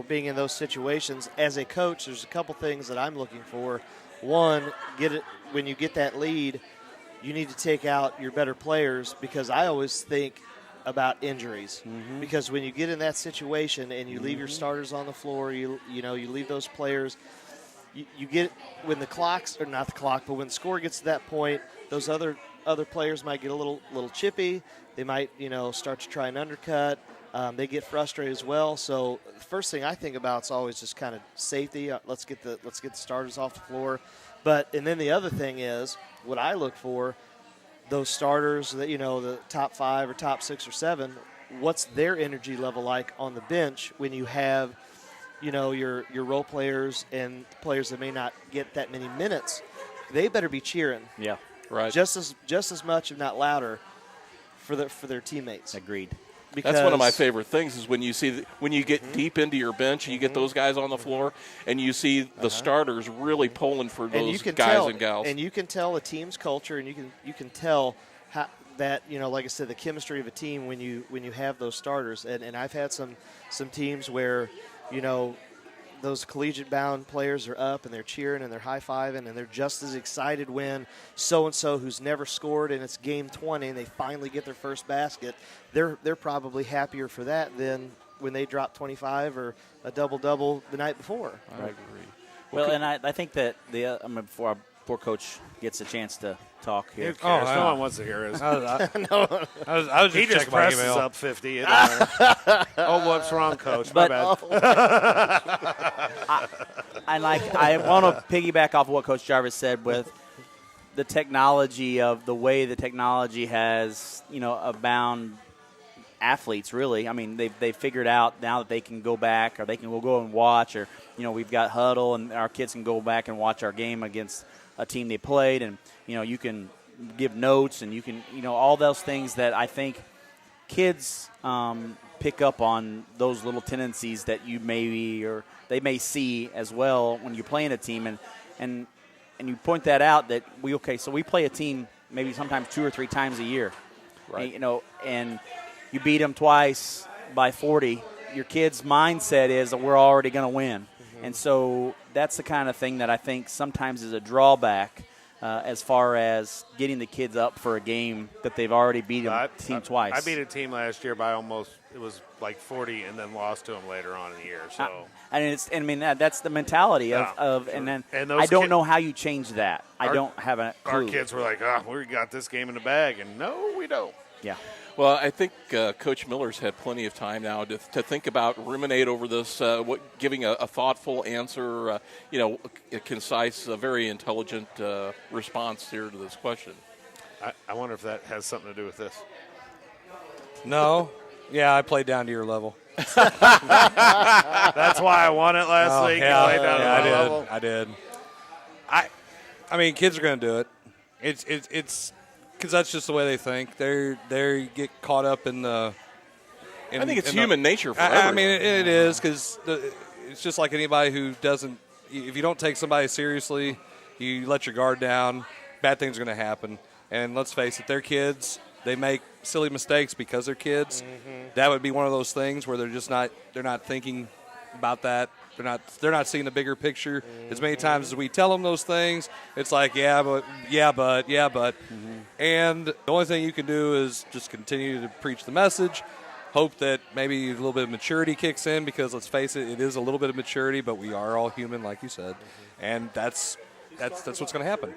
being in those situations, as a coach, there's a couple things that I'm looking for. One, when you get that lead – you need to take out your better players because I always think about injuries. Because when you get in that situation and you leave your starters on the floor, you leave those players, you get when the clock's or not the clock, but when the score gets to that point, those other players might get a little chippy. They might start to try and undercut. They get frustrated as well. So the first thing I think about is always just kind of safety. Let's get the starters off the floor. And then the other thing is what I look for, those starters that the top 5 or top 6 or 7. What's their energy level like on the bench when you have, your role players and players that may not get that many minutes? They better be cheering. Yeah, right. Just as much, if not louder, for their teammates. Agreed. Because that's one of my favorite things is when you see when you get deep into your bench, you get those guys on the floor, and you see the starters really pulling for those guys and gals. And you can tell a team's culture, and you can tell how that like I said, the chemistry of a team when you have those starters. And I've had some teams where those collegiate-bound players are up and they're cheering and they're high-fiving and they're just as excited when so-and-so who's never scored and it's game 20 and they finally get their first basket. They're probably happier for that than when they drop 25 or a double-double the night before. I agree. Well, and I think that before our poor coach gets a chance to talk here. Who cares? No one wants to hear us. I was He just just checking my presses email. up 50. It don't matter. What's wrong, Coach? My bad. I want to piggyback off of what Coach Jarvis said with the technology of the way the technology has, abound athletes, really. I mean, they've figured out now that they can go back or they can go and watch or, we've got Huddle and our kids can go back and watch our game against a team they played and, you can give notes and you can, all those things that I think kids pick up on those little tendencies that you maybe or they may see as well when you're playing a team and you point that out that we play a team maybe sometimes 2 or 3 times a year, right? And you beat them twice by 40. Your kid's mindset is that we're already going to win, And so that's the kind of thing that I think sometimes is a drawback as far as getting the kids up for a game that they've already beat a team twice. I beat a team last year by almost, it was like 40, and then lost to them later on in the year. So that's the mentality of sure. and then And those I don't know how you change that. I don't have a clue. Our kids were like, we got this game in the bag, and no, we don't. Yeah. Well, I think Coach Miller's had plenty of time now to think about, ruminate over this, giving a thoughtful answer, a concise, very intelligent response here to this question. I wonder if that has something to do with this. No. Yeah, I played down to your level. That's why I won it last week. Yeah, You played down to my level. I did. I mean, kids are going to do it. It's because that's just the way they think. They get caught up in the. I think it's human nature for everyone. I mean, it is because it's just like anybody who doesn't. If you don't take somebody seriously, you let your guard down, bad things are going to happen. And let's face it, they're kids. They make silly mistakes because they're kids. Mm-hmm. That would be one of those things where they're not thinking about that. They're not seeing the bigger picture. Mm-hmm. As many times as we tell them those things, it's like, yeah, but. Mm-hmm. And the only thing you can do is just continue to preach the message, hope that maybe a little bit of maturity kicks in, because let's face it, it is a little bit of maturity, but we are all human, like you said. Mm-hmm. And that's what's going to happen.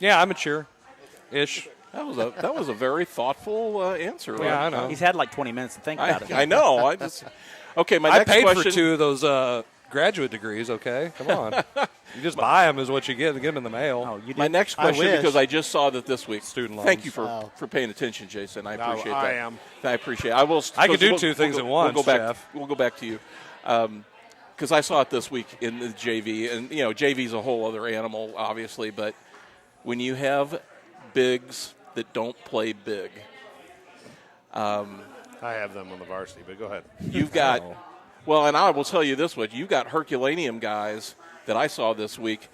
Yeah, I'm mature-ish. That was a very thoughtful answer. Yeah, I know. He's had like 20 minutes to think about it. I know. Okay, my next paid question. for 2 of those graduate degrees, okay? Come on. You just buy them is what you get. They get them in the mail. Oh, you did. My next question, because I just saw that this week. Student loans. Thank you for paying attention, Jason. I appreciate that. I am. I appreciate it. I could do 2 things at once, we'll go back, Jeff. We'll go back to you. Because I saw it this week in the JV. And, JV's a whole other animal, obviously. But when you have bigs that don't play big, I have them on the varsity, but go ahead. you've got – well, and I will tell you this much. You've got Herculaneum guys that I saw this week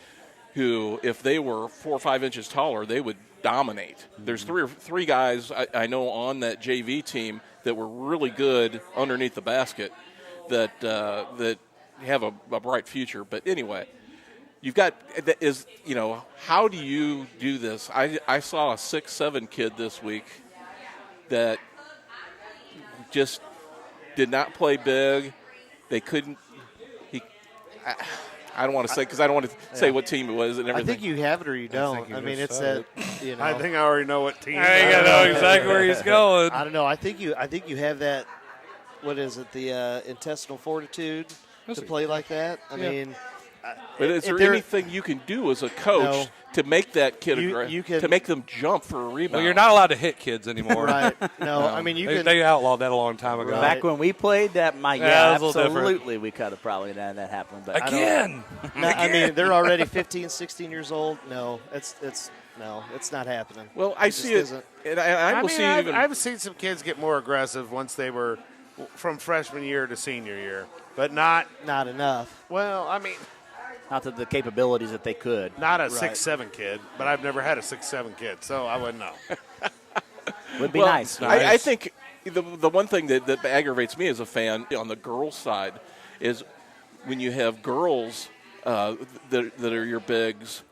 who, if they were 4 or 5 inches taller, they would dominate. Mm-hmm. There's three guys I know on that JV team that were really good underneath the basket that have a bright future. But anyway, you've got how do you do this? I saw a 6'7" kid this week that just did not play big. They couldn't. I don't want to say, because I don't want to say what team it was and everything. I think you have it or you don't. I mean, it's that. I think I already know what team. I think I know exactly where he's going. I don't know. I think you have that. What is it? The intestinal fortitude to play like that. I mean. But is there anything you can do as a coach to make that kid to make them jump for a rebound? Well, you're not allowed to hit kids anymore. Right. No, I mean, they outlawed that a long time ago. Back when we played, that might absolutely we could have probably done that happen. But Again. I mean, they're already 15, 16 years old. No, it's not happening. Well, I see it, and I've seen some kids get more aggressive once they were from freshman year to senior year, but not enough. Well, I mean. Not to the capabilities that they could. Not a 6'7" kid, but I've never had a 6'7" kid, so I wouldn't know. Would be nice. I think the one thing that aggravates me as a fan on the girls' side is when you have girls that are your bigs,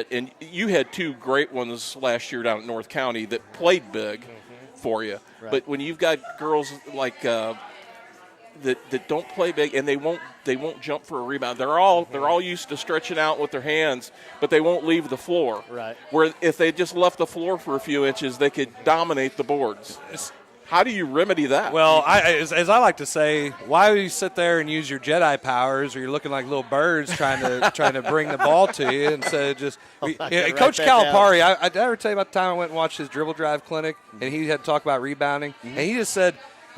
and you had 2 great ones last year down at North County that played big for you. Right. But when you've got girls like that don't play big, and they won't jump for a rebound. They're all used to stretching out with their hands, but they won't leave the floor. Right. Where if they just left the floor for a few inches, they could dominate the boards. How do you remedy that? Well, as I like to say, why would you sit there and use your Jedi powers, or you're looking like little birds trying to bring the ball to you instead of just Coach Calipari. I did I ever tell you about the time I went and watched his dribble drive clinic, and he had to talk about rebounding, and he just said.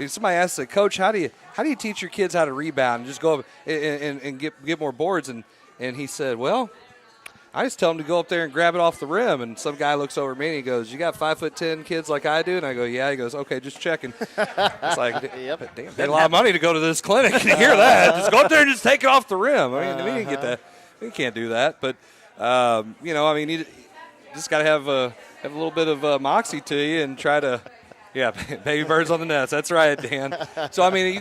Somebody asked, Coach, how do you teach your kids how to rebound and just go up and get more boards? And he said, well, I just tell them to go up there and grab it off the rim. And some guy looks over at me and he goes, you got 5'10" kids like I do? And I go, yeah. He goes, okay, just checking. It's like, damn, paid a lot of money to go to this clinic. Can you hear that? Just go up there and just take it off the rim. I mean, we didn't get that. We can't do that. But you just got to have a little bit of moxie to you and try to Yeah, baby birds on the nest. That's right, Dan. So I mean, you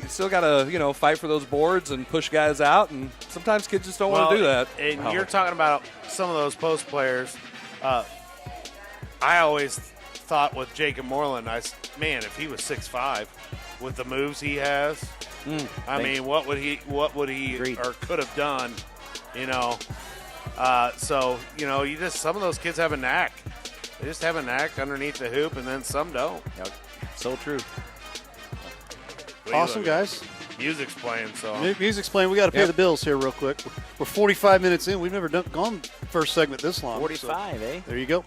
still gotta fight for those boards and push guys out, and sometimes kids just don't want to do that. And you're talking about some of those post players. I always thought with Jacob Moreland, man, if he was 6'5", with the moves he has, I mean, what would he Agreed. or could have done? So some of those kids have a knack. They just have a knack underneath the hoop, and then some don't. Yep. So true. Awesome, guys. Music's playing, so Music's playing. We got to pay the bills here real quick. We're 45 minutes in. We've never gone first segment this long. 45, so eh? There you go.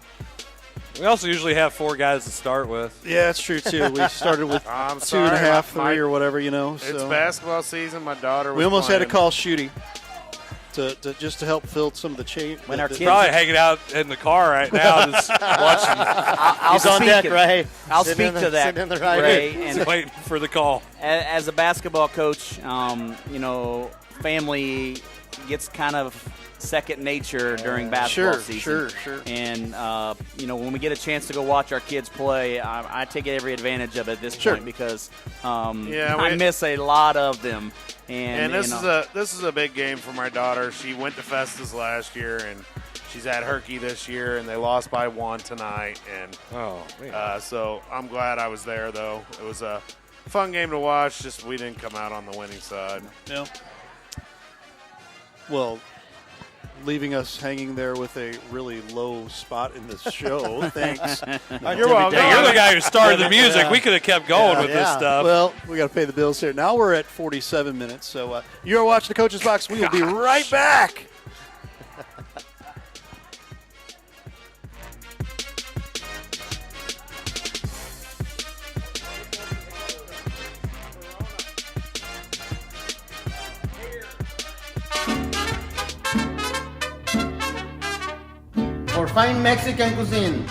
We also usually have 4 guys to start with. Yeah, that's true too. We started with I'm 2.5, sorry, 3, or whatever, It's So basketball season. My daughter was we almost had to playing. call Shooty to just to help fill some of the chain. When our the- kids- Probably hanging out in the car right now, just watching, He's on deck, speak- Ray. I'll Sitting speak in to the- that, sitting in the right Ray. here. And waiting for the call. as a basketball coach, family gets kind of second nature during basketball Sure, season. sure. And, when we get a chance to go watch our kids play, I take every advantage of it at this Sure. point because Yeah, I miss a lot of them. And this is a big game for my daughter. She went to Festus last year, and she's at Herky this year, and they lost by 1 tonight. And Oh, man. so I'm glad I was there, though. It was a fun game to watch. Just we didn't come out on the winning side. No. Well, leaving us hanging there with a really low spot in this show. Thanks. You're welcome. Hey, you're the guy who started the music. We could have kept going with this stuff. Well, we got to pay the bills here. Now we're at 47 minutes. So you're watching the Coach's Box. We will be right back. For fine Mexican cuisine,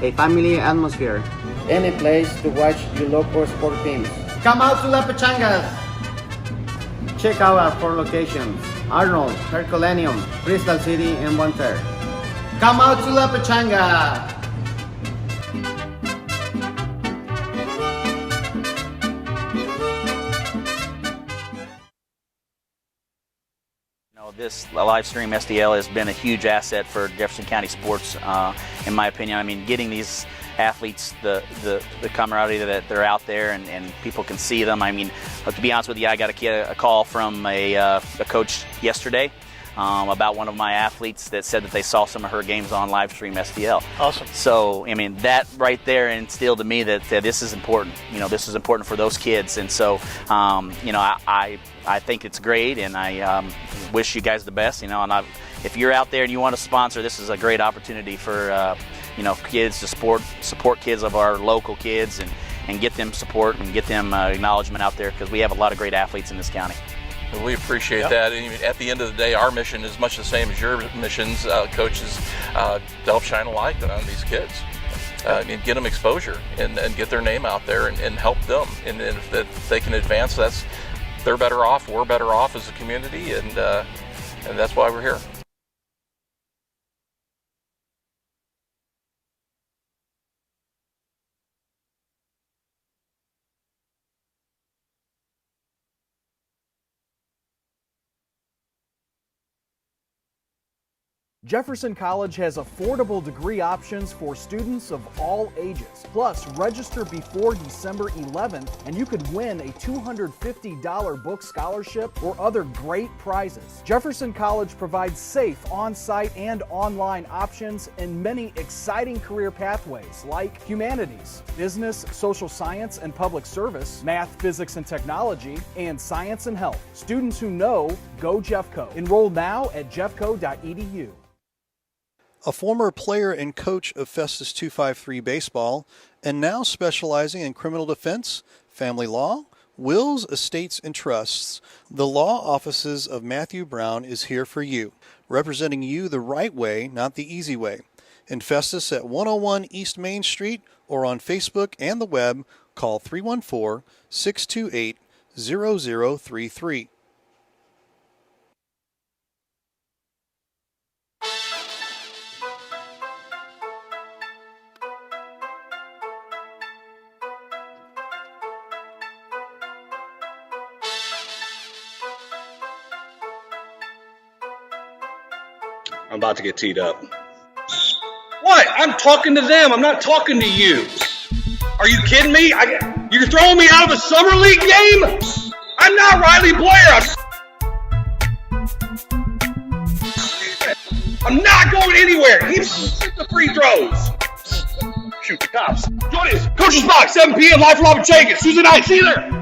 A family atmosphere. any place to watch your local sport teams. Come out to La Pachangas. Check out our 4 locations: Arnold, Herculaneum, Crystal City, and One Fair. Come out to La Pachanga. This live stream SDL has been a huge asset for Jefferson County sports, in my opinion. I mean, getting these athletes the camaraderie that they're out there and people can see them. I mean, to be honest with you, I got a call from a coach yesterday about one of my athletes that said that they saw some of her games on live stream SDL. Awesome. So, I mean, that right there instilled to me that this is important. This is important for those kids. And so, I think it's great, and I wish you guys the best. And if you're out there and you want to sponsor, this is a great opportunity for kids to support kids of our local kids and get them support and get them acknowledgement out there because we have a lot of great athletes in this county. We appreciate that. And at the end of the day, our mission is much the same as your missions, coaches, to help shine a light on these kids. And get them exposure and get their name out there and help them. And if they can advance, they're better off, we're better off as a community, and that's why we're here. Jefferson College has affordable degree options for students of all ages. Plus, register before December 11th and you could win a $250 book scholarship or other great prizes. Jefferson College provides safe on-site and online options and many exciting career pathways like humanities, business, social science and public service, math, physics and technology, and science and health. Students who know, go Jeffco. Enroll now at jeffco.edu. A former player and coach of Festus 253 baseball, and now specializing in criminal defense, family law, wills, estates, and trusts, the law offices of Matthew Brown is here for you, representing you the right way, not the easy way. In Festus at 101 East Main Street or on Facebook and the web, call 314-628-0033. I'm about to get teed up. What? I'm talking to them. I'm not talking to you. Are you kidding me? You're throwing me out of a summer league game? I'm not Riley Blair. I'm not going anywhere. He shoot the free throws. Shoot the cops. Join us. Coach's Box, 7 p.m. live from Las Vegas. Tuesday night. See you there.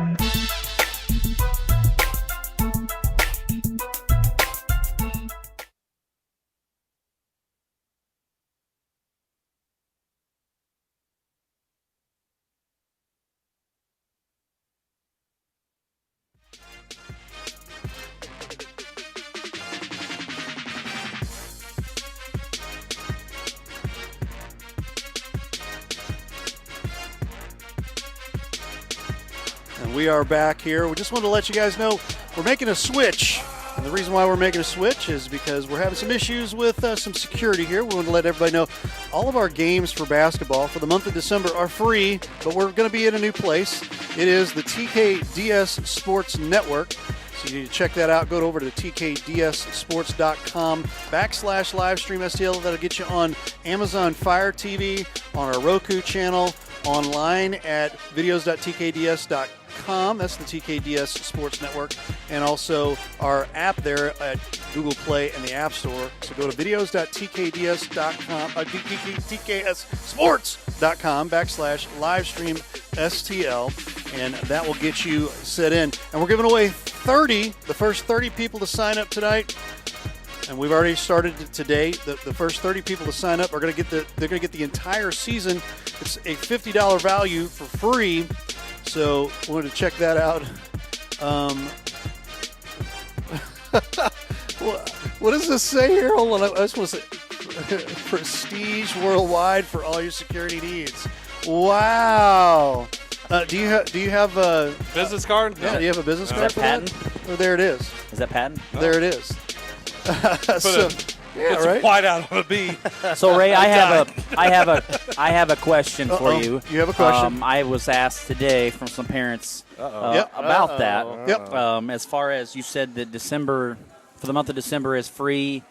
And we are back here. We just wanted to let you guys know we're making a switch. And the reason why we're making a switch is because we're having some issues with some security here. We want to let everybody know all of our games for basketball for the month of December are free, but we're going to be in a new place. It is the TKDS Sports Network. So you need to check that out. Go over to tkdssports.com/livestream STL. That'll get you on Amazon Fire TV, on our Roku channel, online at videos.tkds.com. That's the TKDS Sports Network, and also our app there at Google Play and the App Store. So go to videos.tkds.com, tkdsports.com/livestream STL, and that will get you set in. And we're giving away the first 30 people to sign up tonight. And we've already started today. The first 30 people to sign up are going to get the entire season. It's a $50 value for free. So we wanted to check that out. What does this say here? Hold on, I just want to say prestige worldwide for all your security needs. Wow. Do you have a business card? Yeah. Do you have a business card that for patent? that? Oh, there it is. Is that patent? There it is. Put some white out on a B. So Ray, I have a question for you. You have a question? I was asked today from some parents about that. Yep. As far as you said that December, for the month of December is free.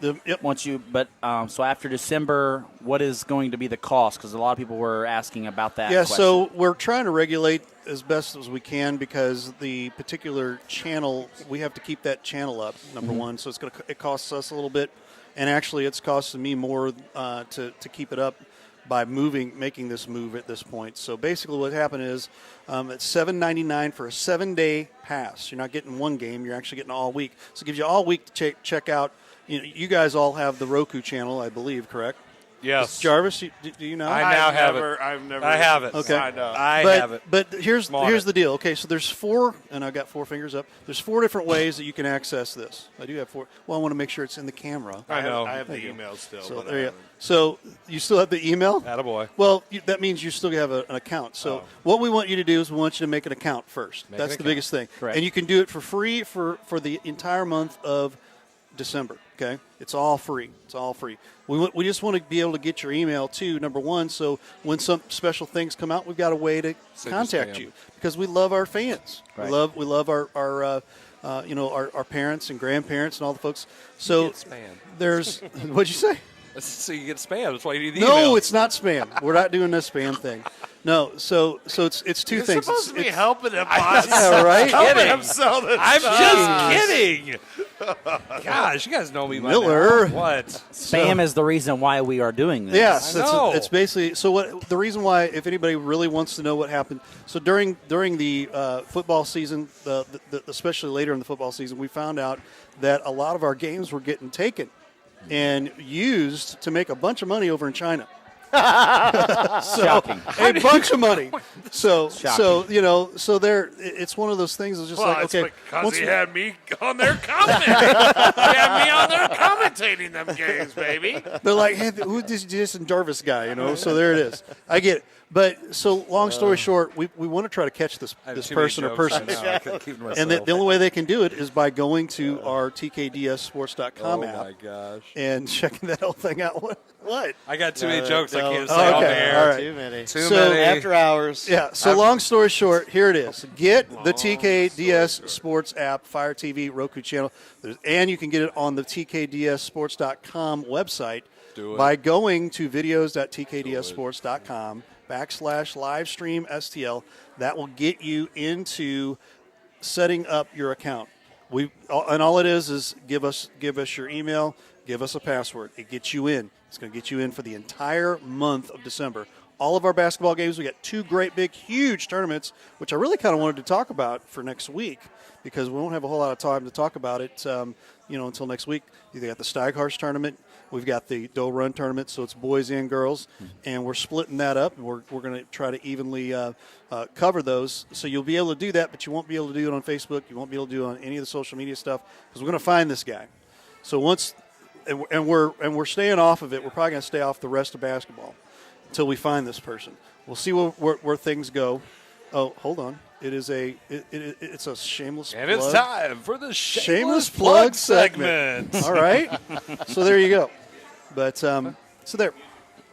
Once you, so after December, what is going to be the cost? Because a lot of people were asking about that. Yeah. question. So we're trying to regulate as best as we can because the particular channel, we have to keep that channel up. Number one, so it costs us a little bit. And actually, it's costing me more to keep it up by making this move at this point. So basically what happened is it's $7.99 for a 7-day pass. You're not getting one game. You're actually getting all week. So it gives you all week to check out. You guys all have the Roku channel, I believe, correct? Yes. Jarvis, do you know? I now have it. I have it. Okay. I have it. But here's the deal. Okay, so there's 4, and I've got 4 fingers up. There's 4 different ways that you can access this. I do have 4. Well, I want to make sure it's in the camera. I know. I have the email still. So there you go. So you still have the email? Attaboy. Well, that means you still have an account. So what we want you to do is we want you to make an account first. That's the biggest thing. Correct. And you can do it for free for the entire month of December. Okay, it's all free. It's all free. We just want to be able to get your email too. Number one, so when some special things come out, we've got a way to contact you because we love our fans. Right. We love our parents and grandparents and all the folks. So You get spam. there's what'd you say? So you get spam. That's why you need the No, email. it's not spam. We're not doing this spam thing. No, so it's 2 You're things. supposed to be It's- helping him, boss. Yeah, right? Helping him sell this I'm stuff. just kidding. Gosh, you guys know me by Miller. now. What? spam is the reason why we are doing this. Yes, I know. it's basically so. What the reason why, if anybody really wants to know what happened, so during the football season, especially later in the football season, we found out that a lot of our games were getting taken and used to make a bunch of money over in China. Shocking. A bunch of money. So Shocking. there. It's one of those things. It's just Well, like it's okay, because once he we- had me on there commentating. He had me on there commentating them games, baby. They're like, hey, who's this Jason Jarvis guy? So there it is. I get it. But so long story short, we want to try to catch this I have too person many or jokes persons. right now. I couldn't keep to myself. And the only way they can do it is by going to our TKDSsports.com oh app my gosh! and checking that whole thing out. What? I got too many jokes I no. can't say Oh, on okay. the air. All right. Too many. Too So many. After hours. Yeah. So long story short, here it is. Get the TKDS Sports app, Fire TV, Roku channel, and you can get it on the TKDSsports.com website Do it. by going to videos.tkdsports.com/livestream STL. That will get you into setting up your account. And all it is give us your email, give us a password. It gets you in. It's going to get you in for the entire month of December. All of our basketball games, we got 2 great, big, huge tournaments, which I really kind of wanted to talk about for next week because we won't have a whole lot of time to talk about it, until next week. You got the Steighars tournament. We've got the Doe Run tournament, so it's boys and girls, and we're splitting that up. And we're going to try to evenly cover those. So you'll be able to do that, but you won't be able to do it on Facebook. You won't be able to do it on any of the social media stuff because we're going to find this guy. So once, and we're staying off of it. We're probably going to stay off the rest of basketball until we find this person. We'll see where things go. Oh, hold on. It's a shameless And plug. it's time for the Shameless plug segment. All right. So there you go. But so there.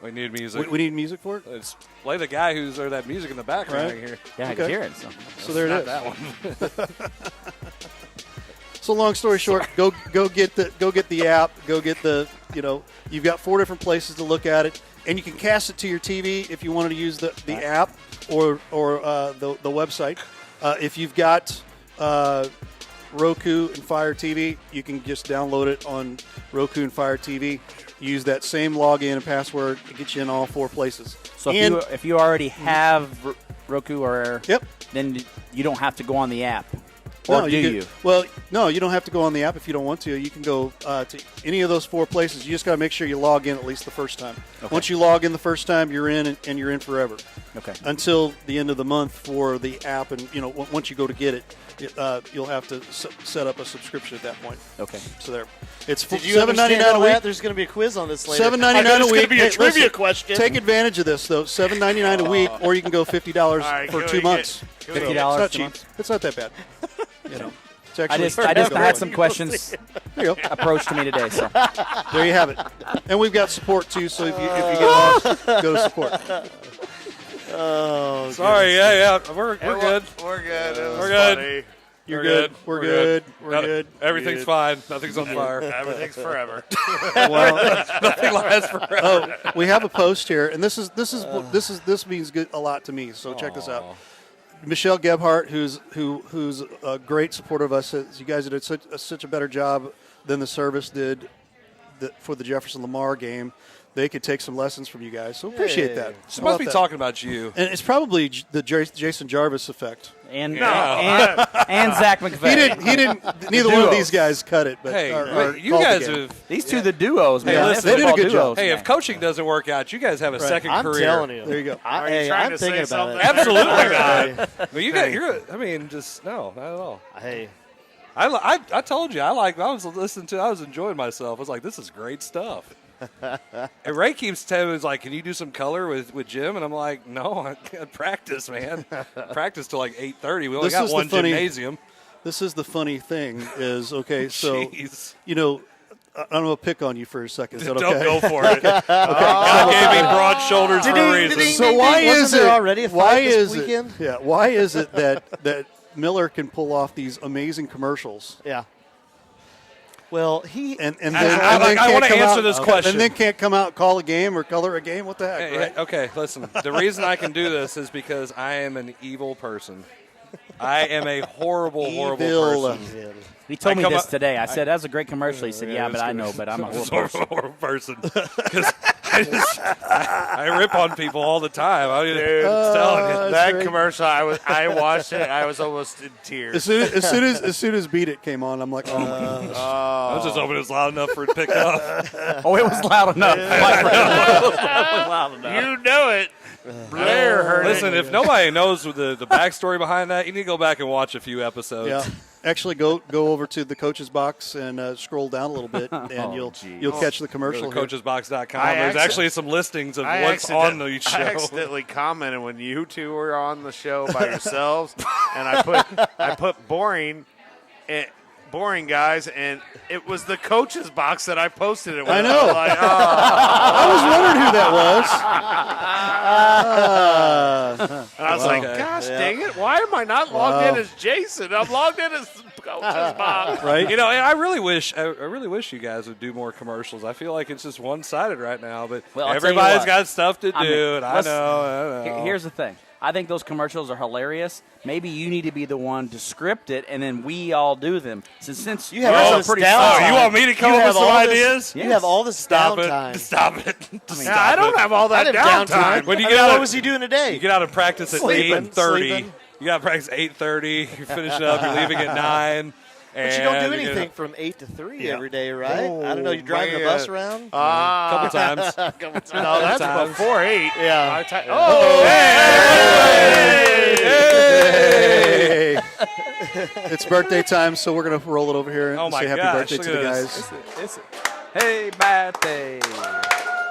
We need music. We need music for it. Let's play the guy or that music in the background Right. right here. Yeah, I Okay. can hear it. So there it is. That one. So long story short, go get the app. Go get you've got 4 different places to look at it, and you can cast it to your TV if you wanted to use the app or the website. If you've got Roku and Fire TV, you can just download it on Roku and Fire TV. Use that same login and password to get you in all 4 places. So And- if you already have Roku or Yep. then you don't have to go on the app. Or do you? Well, no, you don't have to go on the app if you don't want to. You can go to any of those 4 places. You just got to make sure you log in at least the first time. Okay. Once you log in the first time, you're in, and you're in forever. Okay. Until the end of the month for the app, and once you go to get it, you'll have to set up a subscription at that point. Okay. So there, it's Did you $7.99 understand a all week. that? There's going to be a quiz on this later. $7.99 I know a there's week. going to be a Hey, trivia listen, question. Take advantage of this though. $7.99 a week, or you can go $50 All right, for can 2 we months. can we So get- It's not 2 cheap. months? It's not that bad. It's I actually just had some questions There you go. approached to me today. So There you have it. And we've got support too. So if you get lost, go to support. Oh, Sorry, yeah, we're good. We're good. It was We're good. funny. You're We're good. good. We're We're good. good. We're good. Everything's fine. Nothing's on fire. Everything's forever. Well, Nothing lasts forever. we have a post here, and this means a lot to me. So check this out. Michelle Gebhardt, who's a great supporter of us, says you guys did such a better job than the service did for the Jefferson Lamar game. They could take some lessons from you guys. So appreciate that. She How must about be that? talking about you. And it's probably the Jason Jarvis effect. and No. and Zach McVeigh. He didn't. Neither one of these guys cut it. But Hey, or you called the guys game. have. These two, the duos, man. Hey, They're listen, they did a football good job. duos, Hey, man. if coaching doesn't work out, you guys have a second I'm career. telling you. There you go. Are you Hey, trying I'm to say thinking about something? it. Absolutely Hey. not. Well, you're. I mean, just no, not at all. Hey, I told you I was enjoying myself. I was like, this is great stuff. And Ray keeps telling me, he's like, can you do some color with Jim? And I'm like, no, I can't practice, man. Practice till like 8:30. We only This got is the one funny- gymnasium. This is the funny thing is, okay, so, Jeez. I'm going to pick on you for a second. Is that Don't okay? go for it. God gave me broad shoulders for a reason. So why Wasn't is there it already a why fight this is weekend? it yeah why is it that Miller can pull off these amazing commercials yeah. Well, he and I then can't wanna come answer out- this question. and then can't come out and call a game or color a game? What the heck? Hey, right? hey, okay, listen. The reason I can do this is because I am an evil person. I am a horrible, horrible Evil. person. He told I me come this up- today. I said, that's a great commercial. He said, yeah, but I know, but I'm a horrible person. Because I rip on people all the time. I'm just telling you. That great. commercial, I watched it. I was almost in tears. As soon as Beat It came on, I'm like, oh my gosh. I was just hoping it was loud enough for it to pick up. Oh, it was loud enough. You know it. Blair heard Listen, it. if nobody knows the backstory behind that, you need to go back and watch a few episodes. Yeah. Actually, go over to the coach's box and scroll down a little bit, and you'll catch the commercial. Go to coachesbox.com. There's actually some listings of what's on the show. I accidentally commented when you two were on the show by yourselves, and I put boring guys, and it was the coach's box that I posted it with. I know. I was wondering who that was. And I was like, gosh dang it, why am I not logged in as Jason? I'm logged in as coach's box. Right? You know, and I really wish you guys would do more commercials. I feel like it's just one-sided right now, but Well, I'll tell you everybody's what. got stuff to do, I mean, and I know. Here's the thing. I think those commercials are hilarious. Maybe you need to be the one to script it, and then we all do them. Since You have you're all so this pretty downtime. Oh, you want me to come You up have with some all this- ideas? You have all this Stop downtime. it. Stop it. Stop I don't it. have all that downtime. When you I get mean, out what of, was he doing today? you get out of practice at Sleeping. 8:30. You got to practice 8:30. You're finishing up. You're leaving at 9. But you don't do and you're anything gonna- from 8 to 3 every day, right? I don't know. You're driving a man. bus around? a couple times. No, that's times. before 8. Yeah. Hey! It's birthday time, so we're going to roll it over here and Oh my say happy gosh, birthday look to the at guys. this. hey, birthday.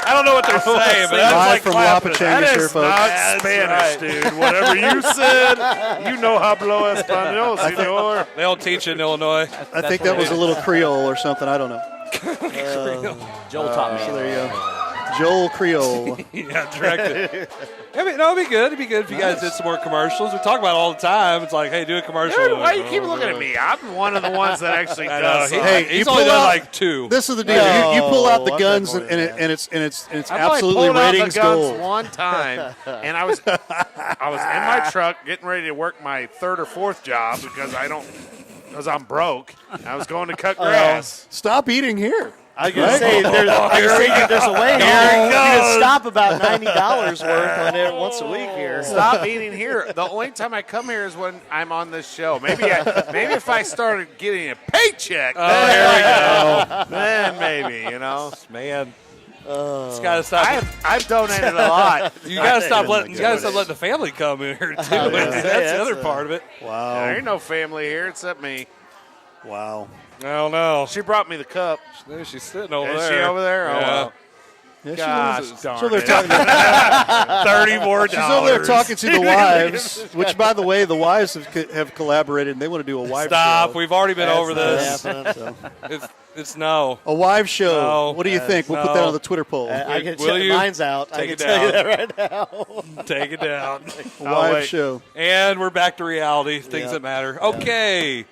I don't know what they're saying, but that's Live like from clapping. Lapachangas That here, is folks. not That's Spanish, right. dude. Whatever you said, you know hablo español, senor. They don't teach in Illinois. I think that was a little Creole or something. I don't know. Joel taught me. So there you go. Joel Creole. Yeah, direct it. I mean, no, it'd be good. It'd be good if you guys did some more commercials. We talk about it all the time. It's like, hey, do a commercial. Dude, why you keep looking at me? I'm one of the ones that actually I know. does. Hey, He's you only pull done out- like 2. This is the deal. you pull out the guns, and it's I've absolutely only pulled ratings out the guns gold. one time, and I was in my truck getting ready to work my 3rd or 4th job because I'm broke. I was going to cut grass. Stop eating here. I was going to say, there's a way here. You can stop about $90 worth on it once a week here. Stop eating here. The only time I come here is when I'm on this show. Maybe if I started getting a paycheck, then maybe, you know. Man. Just gotta stop. I've donated a lot. You gotta stop letting the family come in here too. That's the other part of it. Wow. There ain't no family here except me. Wow. I don't know. She brought me the cup. She's sitting over Is there. she over there? Yeah. Oh, well. Yeah, Gosh darn so they're it. talking. 30 more She's over there dollars. talking to the wives, which, by the way, the wives have collaborated, and they want to do a wife Stop. show. We've already been over this. So, It's no. a wife show. No. What do you think? We'll put that No. on the Twitter poll. I can Will tell you mine's out. I take can it tell you down? that right now. Take it down. A wife wait. show. And we're back to reality. Things that matter. Okay.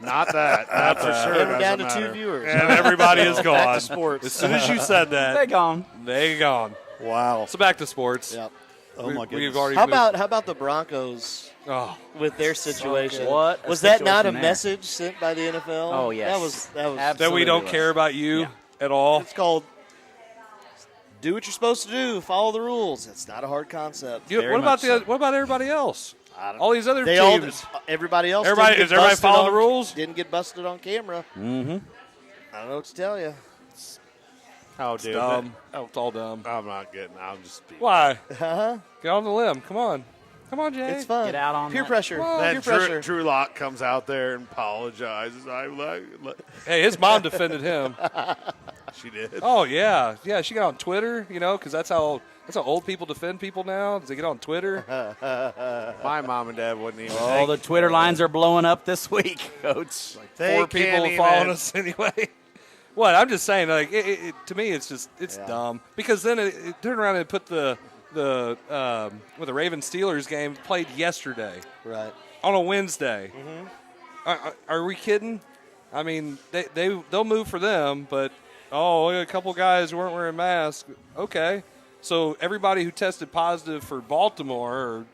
Not that. Not for sure. We're down to doesn't 2 matter. viewers. And everybody is Back gone. to sports. As soon as you said They that, gone. they gone. Wow. So back to sports. Yep. Oh, my goodness. We've already How moved- about the Broncos Oh, with their situation? What a Was that not a situation there. message sent by the NFL? Oh, yes. That was that we don't Absolutely. care about you at all. It's called do what you're supposed to do, follow the rules. It's not a hard concept. What about what about everybody else? All these other teams. Everybody else. Everybody- didn't is get everybody busted following on- the rules? Didn't get busted on camera. Mm-hmm. I don't know what to tell you. Oh, dude. Dumb. It's all dumb. I'm not getting. I'm just. Why? Uh-huh. Get on the limb. Come on. Come on, Jay. It's fun. Get out on peer that. pressure. Then Peer pressure. Drew Lock comes out there and apologizes. Hey, his mom defended him. She did. Oh yeah, yeah. She got on Twitter, because that's how old people defend people now. They get on Twitter. My mom and dad wouldn't even. All the Twitter lines are blowing up this week, Coach. They 4 people can't following even- us anyway. What? I'm just saying, like, to me, it's dumb because then it turned around and put the Ravens Steelers game played yesterday, Right. on a Wednesday. Are we kidding? I mean, they'll move for them, but a couple guys weren't wearing masks. Okay, so everybody who tested positive for Baltimore,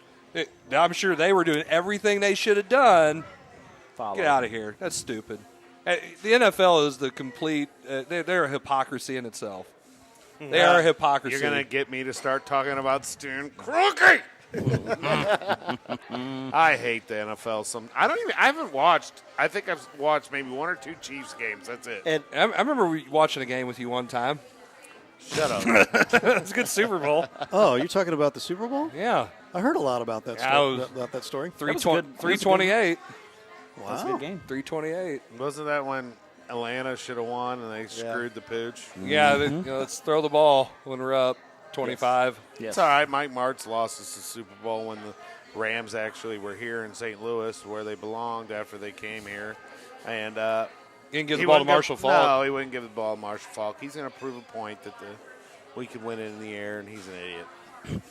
I'm sure they were doing everything they should have done. Get out of here. That's stupid. The NFL is the complete. They're a hypocrisy in itself. They are a hypocrisy. You're gonna get me to start talking about Stern Crookie. I hate the NFL. I haven't watched. I think I've watched maybe 1 or 2 Chiefs games. That's it. And I remember watching a game with you one time. Shut up. It's a good Super Bowl. Oh, you're talking about the Super Bowl? Yeah. I heard a lot about that Yeah, story. 328. That's a good game. 328. Wasn't that when Atlanta should have won and they screwed the pooch? Yeah, let's throw the ball when we're up 25. Yes. It's all right. Mike Martz lost us the Super Bowl when the Rams actually were here in St. Louis, where they belonged after they came here. And He didn't give the ball to Marshall Faulk. No, he wouldn't give the ball to Marshall Faulk. He's going to prove a point that we can win it in the air, and he's an idiot.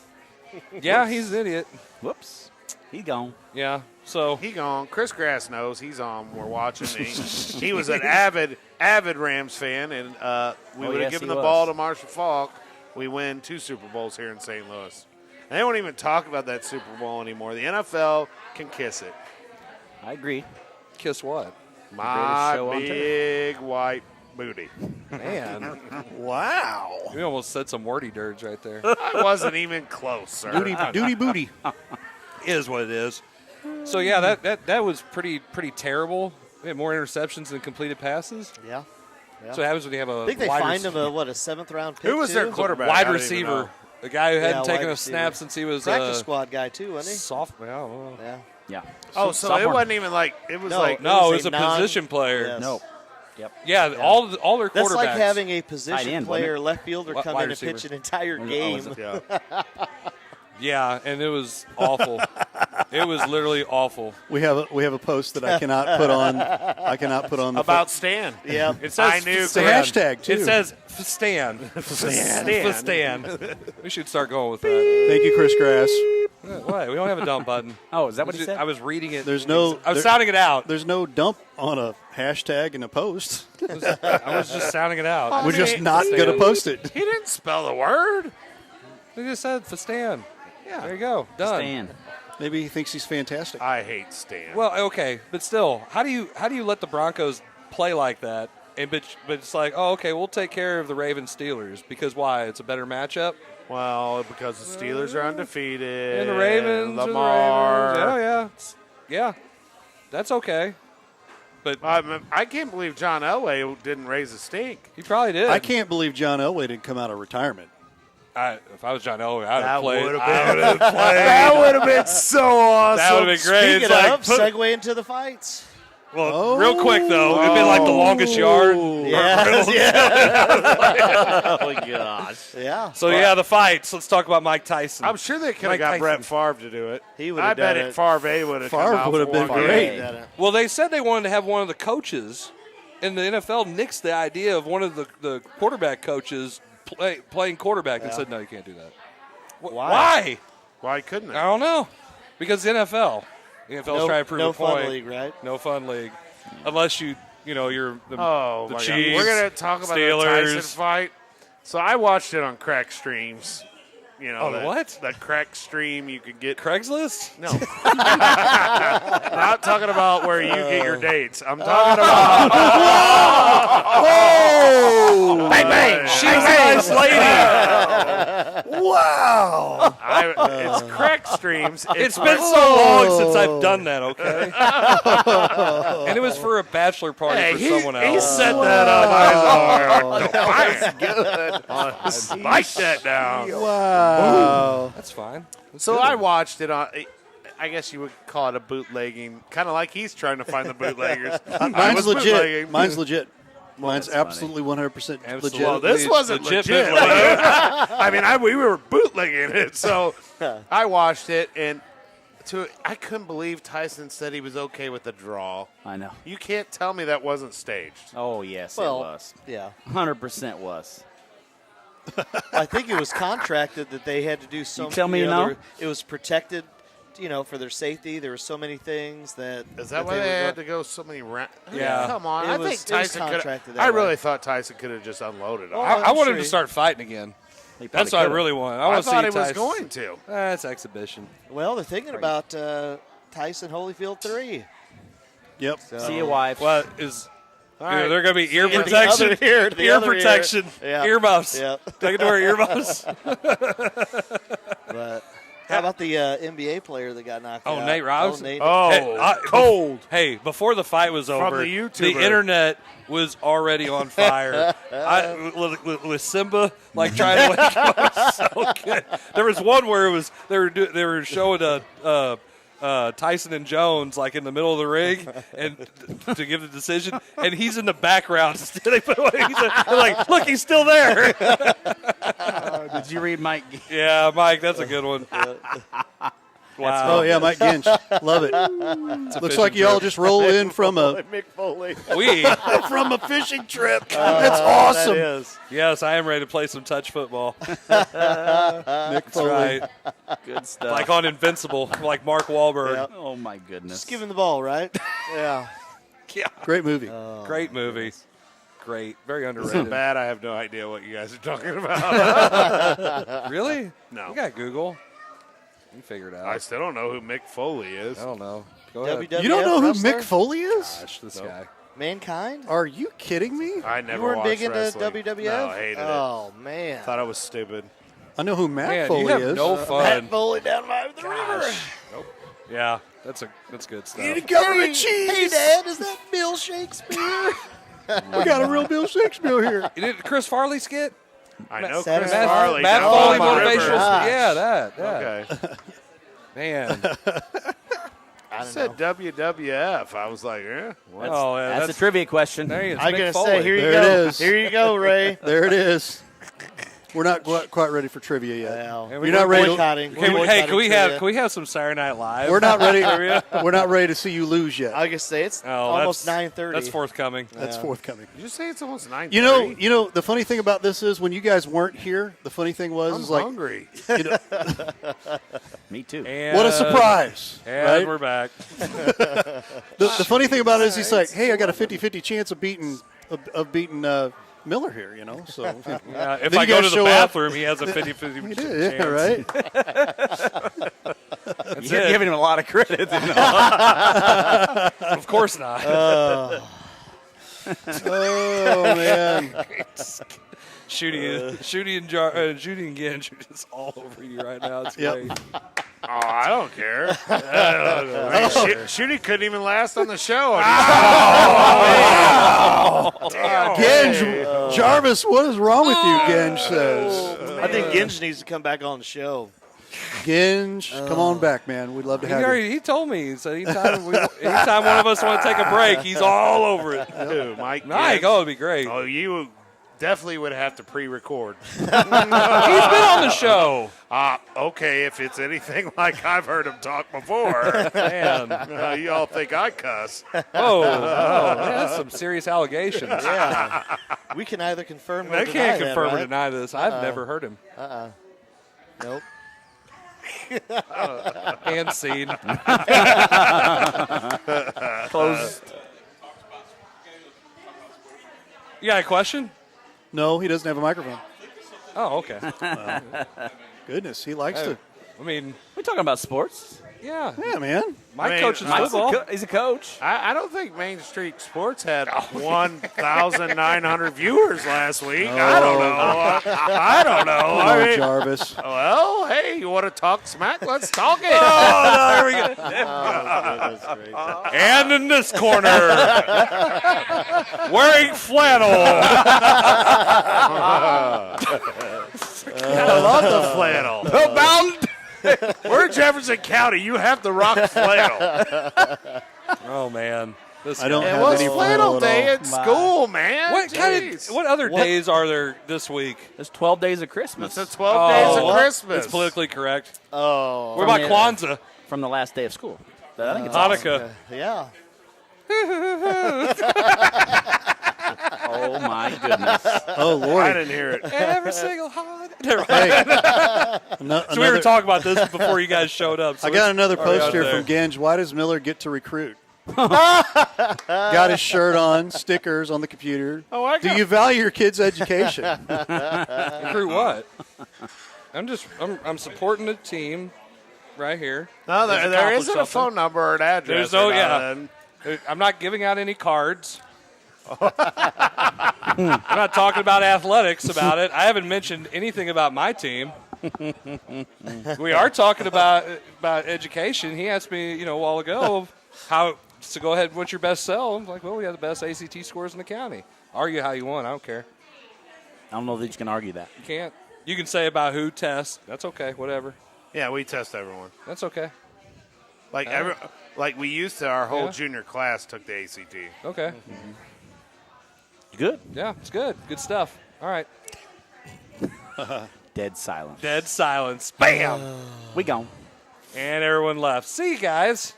Yeah, he's an idiot. Whoops. He's gone. Yeah, so He gone. Chris Grass knows he's on. We're watching. He was an avid Rams fan, and we would have yes, given he the was. ball to Marshall Faulk. We win 2 Super Bowls here in St. Louis. And they won't even talk about that Super Bowl anymore. The NFL can kiss it. I agree. kiss what? My show on big white booty. Man, Wow. we almost said some wordy dirge right there. I wasn't even close, sir. Duty booty. Is what it is. So yeah, that was pretty terrible. We had more interceptions than completed passes. Yeah. So what happens when you have a I think they wide fined receiver- him a 7th-round pick. Who was their too? quarterback? wide I don't even receiver, know. a guy who hadn't wide taken a receiver. snap since he was Practice squad guy too, wasn't he? sophomore. I don't know. Yeah. Yeah. Oh, so it sophomore. wasn't even like it was No, like No, it was was a non- position player. Yes. No. Yep. Yeah, all their quarterbacks. That's like having a Tight position end, wasn't player, it? left fielder, come Wide in and pitch receiver. an entire Oh, game. is it? yeah. Yeah, and it was awful. It was literally awful. We have a post that I cannot put on. I cannot put on the About Stan. Yeah. It says I knew It's a Stan. hashtag too. It says Stan. Stan. We should start going with that. Thank you, Chris Grass. What? We don't have a dump button. Oh, is that what he said? I was reading it. There's no. I was there- sounding it out. There's no dump on a hashtag in a post. I was just sounding it out. We're just not going to post it. He didn't spell the word. We just said Stan. Yeah. There you go. Done. Stan. Maybe he thinks he's fantastic. I hate Stan. Well, okay, but still, how do you let the Broncos play like that? And but it's like, oh, okay, we'll take care of the Ravens Steelers because why? It's a better matchup. Well, because the Steelers are undefeated. And the Ravens, are the Lamar. Ravens. Oh yeah, yeah, that's okay. But I can't believe John Elway didn't raise a stink. he probably did. I can't believe John Elway didn't come out of retirement. If I was John Elway, I'd That have played. would've I would have played. That would have been so awesome. That would have been great. Speaking It's like, of, segue into the fights. well, real quick though, it'd been like the longest yard. Yes, yeah. Oh, gosh. Yeah. So yeah, the fights. Let's talk about Mike Tyson. I'm sure they could have Mike got Tyson. Brett Favre to do it. He would've I bet done it. it. Favre would have come Favre out would have for been one great. game. Well, they said they wanted to have one of the coaches, and the NFL nixed the idea of one of the quarterback coaches playing quarterback and said, no, you can't do that. Why? Why couldn't I they? don't know. Because the NFL. The NFL's No, trying to prove no a point. fun league, right? No fun league. Unless you're the, Oh, the my Chiefs, God. We're going to talk about Steelers. the Tyson fight. So I watched it on Crack Streams. You know, On what? The Crack Stream you could get. Craigslist? No. Not talking about where you get your dates. I'm talking about. Oh! Bang, bang. She's a nice lady. Wow! It's Crack Streams. It's been so long since I've done that, okay? And it was for a bachelor party Hey, for he, someone he else. set that up. That's good. Spike that down. Wow! That's fine. So I watched it on. I guess you would call it a bootlegging, kind of like he's trying to find the bootleggers. I Mine's was legit. bootlegging. Mine's legit. Mine's absolutely 100% Absolutely. legit. Well, this wasn't legit. bootlegging. I mean, we were bootlegging it, so I watched it, and I couldn't believe Tyson said he was okay with the draw. I know. You can't tell me that wasn't staged. Oh, yes, Well, it was. yeah. 100% was. I think it was contracted that they had to do so. You tell me you no? know, it was protected, for their safety. There were so many things that. Is that why they they would had go- to go so many rounds? Yeah. Come on. It I was- think it was Tyson could contracted that I way. really thought Tyson could have just unloaded on Oh, him. I want him sure. to start fighting again. He probably That's what I could've. really want. I I want to see thought he was Tyson. going to. That's exhibition. Well, they're thinking about Tyson Holyfield 3. Yep. See your wife. What is? All right. They're going to be ear the protection. other ear, the ear other ear. protection. Yeah. Earmuffs. Yep. Do I get to wear earmuffs? But how about the NBA player that got knocked out? Nate Robinson. Nate. Oh, cold. Hey, before the fight was over, the YouTuber. internet was already on fire. With Simba trying to wake him up, so good. There was one where it was they were showing a Tyson and Jones like in the middle of the ring and to give the decision, and he's in the background. They put away. They're like, look, he's still there. Did you read Mike? Yeah, Mike, that's a good one. Wow. Oh yeah, Mike Ginch, love it. Looks like you all just roll in from a Mick Foley. from a fishing trip. That's awesome. That is. Yes, I am ready to play some touch football. Nick That's Foley. right. Good stuff. Like on Invincible, like Mark Wahlberg. Yep. Oh my goodness. Just give him the ball, right? Yeah. Yeah. Great movie. Great movie. Great. Very It's underrated. bad. I have no idea what you guys are talking about. Really? No. You got Google. You figure it out. I still don't know who Mick Foley is. I don't know. Go ahead. WWF You don't know who wrestler? Mick Foley is? Gosh, this guy. Mankind? Are you kidding me? I never You weren't watched big into wrestling. WWF? No, I hated Oh, man. it. Thought I was stupid. I know who Matt Man, Foley you have is. no Matt fun. Foley down by the river. Yeah, that's good stuff. Government cheese. Hey, Dad, is that Bill Shakespeare? We got a real Bill Shakespeare here. You did the Chris Farley skit? I know Saturday Chris Night Farley. Matt down Foley by the river. motivational. Gosh. Yeah, that. Yeah. Okay. Man. I I don't said know. WWF. I was like, what? Oh, yeah, That's a trivia question. There he is. I'm Mick going to Foley. say, here you There go. it is. Here you go, Ray. There it is. We're not quite ready for trivia yet. Well, And You're not ready. To, boycotting. Can we, We're hey, boycotting can we have some Saturday Night Live? we're not ready. We're not ready to see you lose yet. I was going to say, it's Oh, almost that's- 9:30. That's forthcoming. That's forthcoming. Did you say it's almost 9:30? You know, the funny thing about this is when you guys weren't here, the funny thing was I'm is like, hungry. you know, Me too. And, what a surprise, And right? we're back. The funny thing about it is he's like, hey, I got a 50-50 chance of beating Miller here, you know. So if If Then I you go guys to the show up. bathroom, he has a 50-50 he chance. did, yeah, right? That's You're it. giving him a lot of credit. Of course not. Oh man, Shooty and Ginge are just all over you right now. It's Yep. great. Oh, I don't care. Shooty couldn't even last on the show. Genge, Jarvis, what is wrong with you? Genge says. I think Ginge needs to come back on the show. Genge, come on back, man. We'd love to have you. He told me. He said anytime one of us want to take a break, he's all over it. Dude, Mike. Mike, oh, it'd be great. Oh, you definitely would have to pre-record. He's been on the show. Okay, if it's anything like I've heard him talk before. Man. You all think I cuss. Oh, man, that's some serious allegations. Yeah. We can either confirm or I deny can't that, confirm or right? deny this. I've never heard him. Nope. And scene. Close. You got a question? No, he doesn't have a microphone. Oh, okay. Goodness, he likes to. I mean, We're talking about sports. yeah. Yeah, man. Mike coaches Mike's football. he's a coach. I don't think Main Street Sports had 1,900 viewers last week. I don't know. I don't know. Come I on, mean, Jarvis. well, hey, you want to talk smack? Let's talk it. Oh, no, here we go. That's great. And in this corner, wearing flannel. I love the flannel. Bound. We're in Jefferson County. You have to rock flannel. Oh, man. This I don't guy. It have was any flannel at day all. at school, man. What other days are there this week? There's 12 days of Christmas It's the 12 days of Christmas. It's politically correct. Oh. What about Kwanzaa? from the last day of school. I think it's Hanukkah. Yeah. Oh my goodness! Oh, I Lord. didn't hear it. Every single holiday. Hey, So we were talking about this before you guys showed up. So I got another already post out here there. from Genge. Why does Miller get to recruit? Got his shirt on, stickers on the computer. Oh, I Do got you value your kids' education? Recruit what? I'm supporting the team right here. No, Let's there accomplish isn't a something. phone number or an address. There's no, or yeah. nothing. I'm not giving out any cards. I'm not talking about athletics about it. I haven't mentioned anything about my team. We are talking about education. He asked me, a while ago, how to go ahead. What's your best sell? I'm like, well, we have the best ACT scores in the county. Argue how you want. I don't care. I don't know that you can argue that. You can't. You can say about who tests. That's okay. Whatever. Yeah, we test everyone. That's okay. Like we used to, our whole junior class took the ACT. Okay. Good. Yeah, it's good. Good stuff. All right. Dead silence. Dead silence. Bam. We gone. And everyone left. See you guys.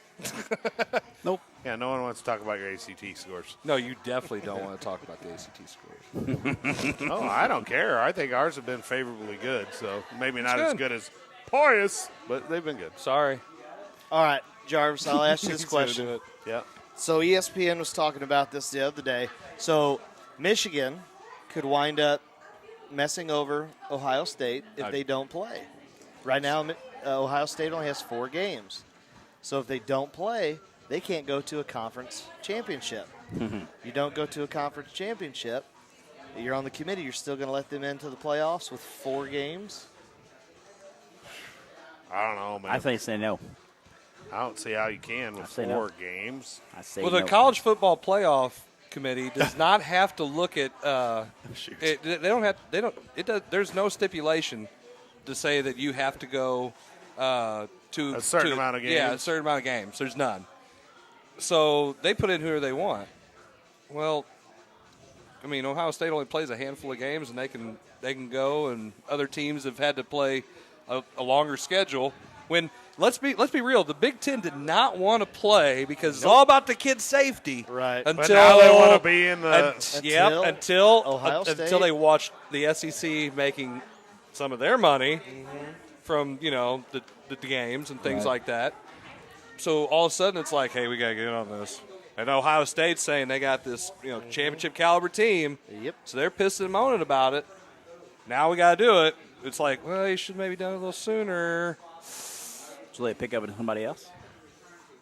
Nope. Yeah, no one wants to talk about your ACT scores. No, you definitely don't want to talk about the ACT scores. Oh, I don't care. I think ours have been favorably good, so maybe not as good as Pius, but they've been good. Sorry. All right, Jarvis, I'll ask you this question. Yeah. So ESPN was talking about this the other day. So Michigan could wind up messing over Ohio State if they don't play. Right now, Ohio State only has 4 games. So if they don't play, they can't go to a conference championship. You don't go to a conference championship, you're on the committee, you're still going to let them into the playoffs with 4 games? I don't know, man. I think say no. I don't see how you can with 4 games. I say well, no. the college football playoff committee does not have to look at. They don't have. They don't. It does. There's no stipulation to say that you have to go to a certain amount of games. Yeah, a certain amount of games. There's none. So they put in whoever they want. Well, I mean, Ohio State only plays a handful of games, and they can go, and other teams have had to play a longer schedule. When let's be real, the Big Ten did not want to play because it's all about the kids' safety. Right. Until But now they want to be in the. until Ohio State. until they watched the SEC making some of their money from the games and things like that. So all of a sudden it's like, hey, we got to get in on this. And Ohio State's saying they got this championship caliber team. Yep. So they're pissing and moaning about it. Now we got to do it. It's like, well, you should maybe done it a little sooner. So they pick up with somebody else?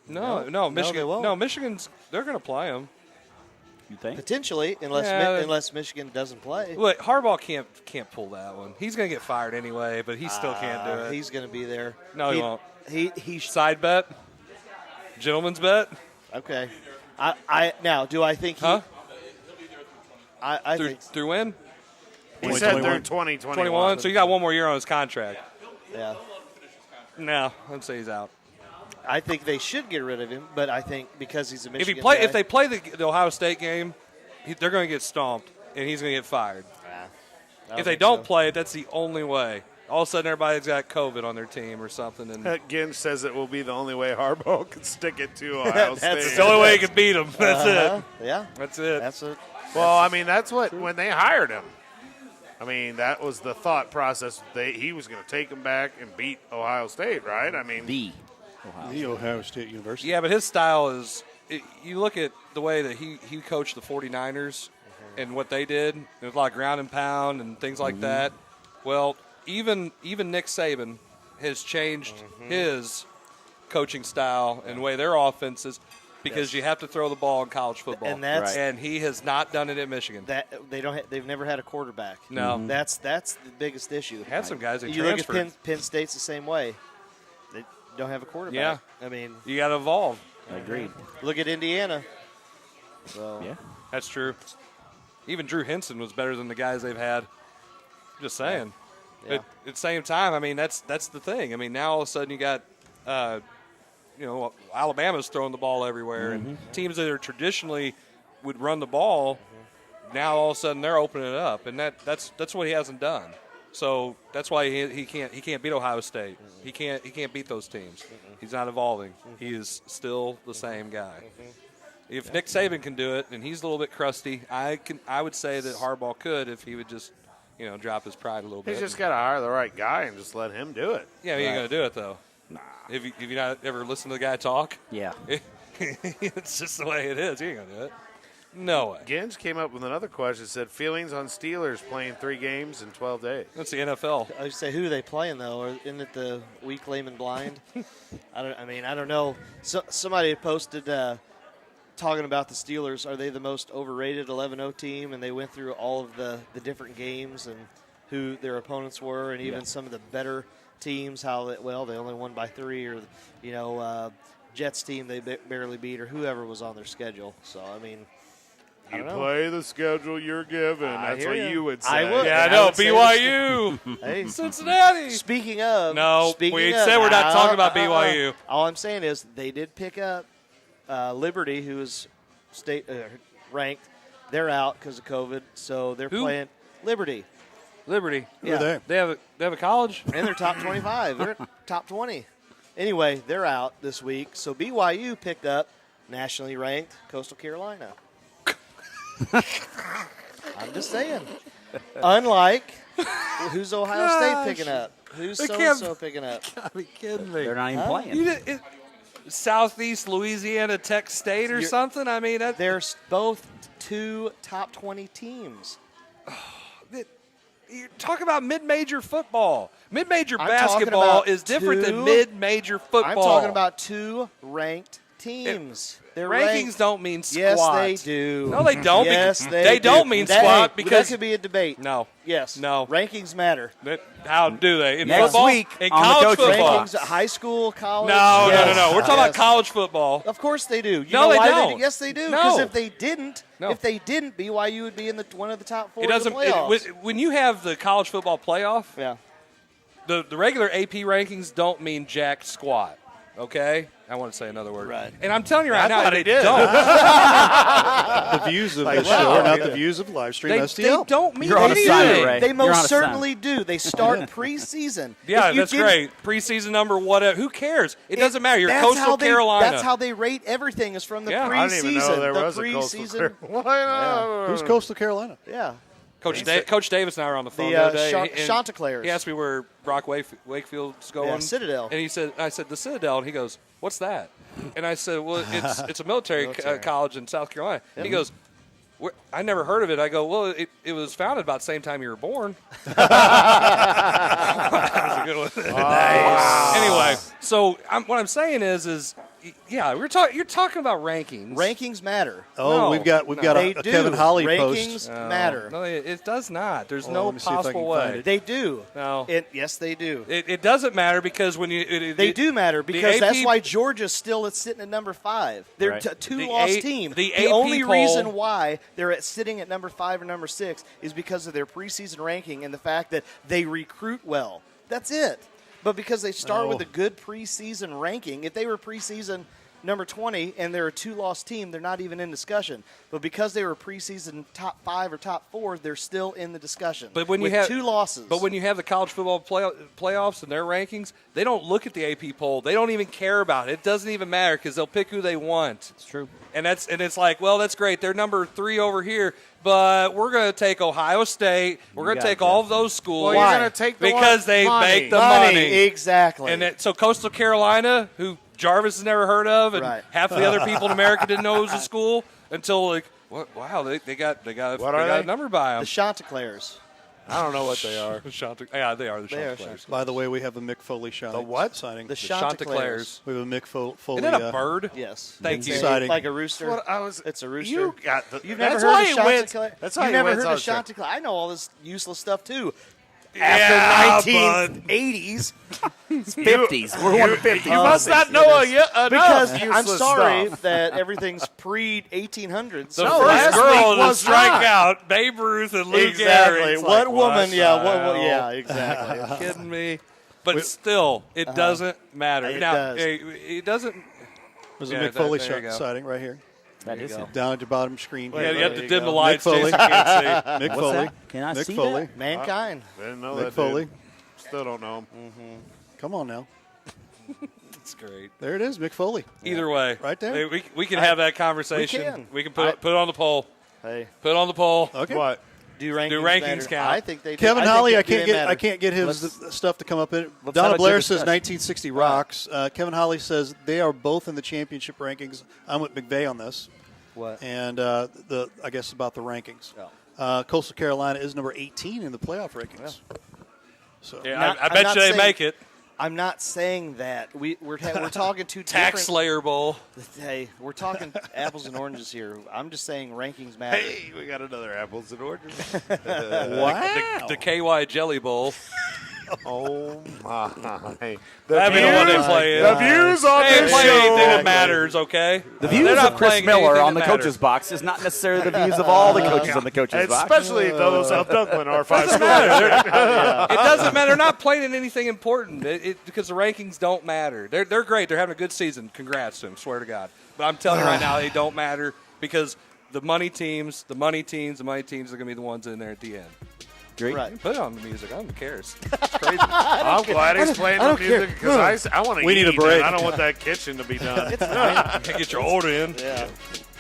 No, Michigan. they won't. No, Michigan's. They're going to play them. You think? Potentially, unless Yeah. unless Michigan doesn't play. Look, Harbaugh can't pull that one. He's going to get fired anyway, but he still can't do it. He's going to be there. No, he won't. He Side bet, gentleman's bet. okay. Now, do I think he? Huh? I Through think through when? He said they're 2021. 21. So you got one more year on his contract. yeah. No, I'd say he's out. I think they should get rid of him, but I think because he's a Michigan If they play the Ohio State game, they're going to get stomped and he's going to get fired. If they don't play it, that's the only way. All of a sudden, everybody's got COVID on their team or something, and Ginge says it will be the only way Harbaugh can stick it to Ohio State. it's the only way he can beat them. That's it. Yeah, That's it. that's it. Well, I mean, that's what when they hired him. I mean, that was the thought process. He was going to take them back and beat Ohio State, right? I mean, The Ohio State University. Yeah, but his style is you look at the way that he coached the 49ers and what they did. There was a lot of ground and pound and things like that. Well, even Nick Saban has changed his coaching style and way their offense is because you have to throw the ball in college football. And that's- and he has not done it at Michigan. That they don't. They've never had a quarterback. No. That's the biggest issue. Had some guys that You look at transferred. Penn State's the same way. They don't have a quarterback. Yeah. I mean, You got to evolve. agreed. look at Indiana. So Yeah. That's true. Even Drew Henson was better than the guys they've had. Just saying. Yeah. But at the same time, I mean, that's the thing. I mean, now all of a sudden you got, Alabama's throwing the ball everywhere, and teams that are traditionally would run the ball, now all of a sudden they're opening it up, and that's what he hasn't done. So that's why he can't beat Ohio State. He can't beat those teams. He's not evolving. He is still the same guy. If Nick Saban can do it, and he's a little bit crusty, I would say that Harbaugh could if he would just, drop his pride a little bit. he's just got to hire the right guy and just let him do it. Yeah, he ain't gonna do it though. Nah. Have you not ever listened to the guy talk? Yeah. It's just the way it is. He ain't gonna do it. No way. Ginge came up with another question. Said feelings on Steelers playing 3 games in 12 days. That's the NFL. I would say, who are they playing though? Or isn't it the weak, lame, and blind? I don't know. So, somebody posted talking about the Steelers. Are they the most overrated 11-0 team? And they went through all of the different games and who their opponents were, and even some of the better teams. They only won by 3, or Jets team they barely beat, or whoever was on their schedule. So I mean, You play the schedule you're given. That's what you would say. I would. Yeah, I I know. would say BYU. Hey, Cincinnati. speaking of, No, speaking we of, said we're not talking about BYU. All I'm saying is they did pick up Liberty, who is state ranked. They're out because of COVID, so they're Who? playing Liberty. Liberty. Who are they? They have a college. And they're top 25. They're top 20. Anyway, they're out this week. So BYU picked up nationally ranked Coastal Carolina. I'm just saying. Unlike, who's Ohio State picking up? Who's They so-and-so picking up? Gotta be kidding me. They're not even playing. You did, Southeast Louisiana Tech State or something? I mean, They're both two top 20 teams. you're talking about mid-major football. Mid-major I'm talking basketball about is different two- than mid-major football. I'm talking about two ranked teams. They're rankings ranked. don't mean squat. Yes, they do. No, they don't. Yes, They do. don't mean That- squat hey, because- that could be a debate. No. Yes. No. Rankings matter. How do they? In Next football? week in on the college coaching football. Rankings, high school, college. No, yes. no. We're talking about Yes. college football. Of course they do. You No, know they why don't. do? Yes, they do. No. Because if they didn't, No. BYU would be in one of the top four It doesn't. in the playoffs. When you have the college football playoff, yeah. the regular AP rankings don't mean jack squat. Okay, I want to say another word. Right. And I'm telling you right now, thought they he did. don't. The views of this show are not the views of Livestream they STL. don't mean You're on anything. assignment, Ray. They You're on most assignment. certainly do. They start preseason. Yeah, If you that's didn't- great. Preseason number, whatever. Who cares? It doesn't matter. You're That's Coastal how they, Carolina. That's how they rate everything is from the Yeah. preseason. I didn't even know there the was a preseason. Coastal. Who's Coastal Carolina? Yeah. Coach Davis and I were on the phone The the other day. and Chanticleers. He asked me where Brock Wakefield's going. Yeah, Citadel. And I said, the Citadel. And he goes, what's that? And I said, well, it's a military college in South Carolina. He goes, I never heard of it. I go, well, it was founded about the same time you were born. That was a good one. Nice. Anyway, so what I'm saying is yeah, you're talking about rankings. Rankings matter. Oh, No. we've got They a do. Kevin Holly Rankings post. matter. No, it does not. There's Hold on, no let me see if I possible can find way. it. They do. No. Yes, they do. It doesn't matter because when you They do matter because AP that's why Georgia's still sitting at number 5. They're Right. a two The loss A- team. the The AP only poll- reason why they're sitting at number 5 or number 6 is because of their preseason ranking and the fact that they recruit well. That's it. But because they start with a good preseason ranking, if they were preseason number 20 and they're a 2-loss team, they're not even in discussion. But because they were preseason top 5 or top 4, they're still in the discussion. But when you with have 2 losses. But when you have the college football playoffs and their rankings, they don't look at the AP poll. They don't even care about it. It doesn't even matter because they'll pick who they want. It's true. And it's like, well, that's great. They're number 3 over here, but we're going to take Ohio State. We're going to got take it, all of those schools. Well, you're going to take the because one- they money. make the money. Exactly. And so Coastal Carolina, who Jarvis has never heard of, and Right. half the other people in America didn't know it was a school until like, wow, they got a number by them. the Chanticleers. I don't know what they are. Yeah, they are the They are Chanticleers. By the way, we have a Mick Foley signing. The what? Signing. The Chanticleers. We have a Mick Foley. Isn't that a bird? Yes. Thank It's you. Exciting. like a rooster. What I was. It's a rooster. You got the. You've never that's heard why of he wins. Chanticleer? That's why You've he never wins heard all of the time. Chanticleer? I know all this useless stuff too. Yeah, After 1980s, 50s. We're one of the 50s. You must not know because I'm useless sorry stuff. that everything's pre-1800s. The No, first last girl week to was strike not. out Babe Ruth and Lou Exactly. Gehrig. It's What like, woman? the Yeah. hell? Yeah. Exactly. Are you kidding me? But still, it doesn't matter. It now, does. it doesn't. There's Yeah, a Mick Foley there you go. signing right here. That is it. Down at the bottom screen. Yeah, here. you have there to you dim the go. lights. Mick Foley. Jason can't see. Mick What's Foley. that? Can I Mick see Foley. that? Mankind. Didn't know Mick that. Foley. Dude. Still don't know him. Come on now. That's great. There it is, Mick Foley. Either way, Right there. Hey, we can have that conversation. We can. put it on the poll. Hey, Put it on the poll. Okay. What? do rankings, rankings matter? count? I think they do. Kevin I think Holly, they I do can't get matter. I can't get his Let's- stuff to come up in. let's Donna have a Blair good says discussion. 1960 rocks. Kevin Holly says they are both in the championship rankings. I'm with McVay on this, What? and I guess about the rankings. Coastal Carolina is number 18 in the playoff rankings. So Yeah, Not- I I'm bet not you they saying- make it. I'm not saying that. We're talking two Tax different. Slayer Bowl. Hey, we're talking apples and oranges here. I'm just saying rankings matter. Hey, we got another apples and oranges. wow. The KY Jelly Bowl. Oh my! That'd be the one they play in. The views on They ain't this playing anything show. that matters, okay? The They're views not of Chris playing Miller anything on the that coach's matters. box is not necessarily the views of all the coaches on the coach's box. Especially those of Duckman R5 school. It doesn't matter. They're not playing in anything important because the rankings don't matter. They're great. They're having a good season. Congrats to them, swear to God. But I'm telling you right now, they don't matter because the money teams are going to be the ones in there at the end. Right. Put it on the music. I don't care. It's crazy. I'm glad he's playing the music because I want to eat. We need a break. And I don't want that kitchen to be done. Get your order in. Yeah.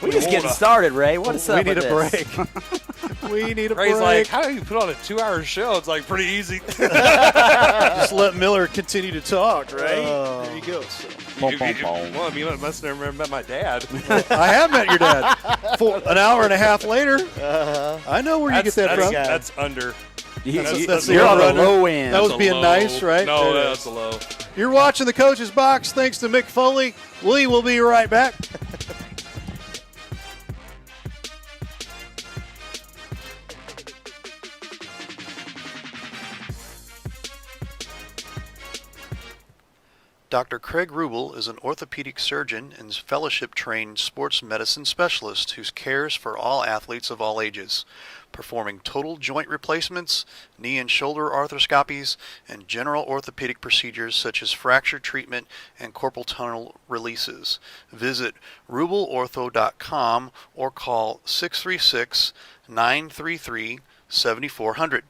We just getting started, Ray. What is up We need with a this? break. We need a Ray's break. like, how do you put on a 2-hour show? It's like pretty easy. Just let Miller continue to talk, right? There you go. So. You must have never met my dad. I have met your dad. For an hour and a half later, I know where you get that from. That's under. That's the You're on the over-under. low end. That was That's a being low. nice, right? No, There it that's is. a low. You're watching the Coach's Box. Thanks to Mick Foley. We will be right back. Dr. Craig Rubel is an orthopedic surgeon and fellowship-trained sports medicine specialist who cares for all athletes of all ages, performing total joint replacements, knee and shoulder arthroscopies, and general orthopedic procedures such as fracture treatment and carpal tunnel releases. Visit rubelortho.com or call 636-933-7400.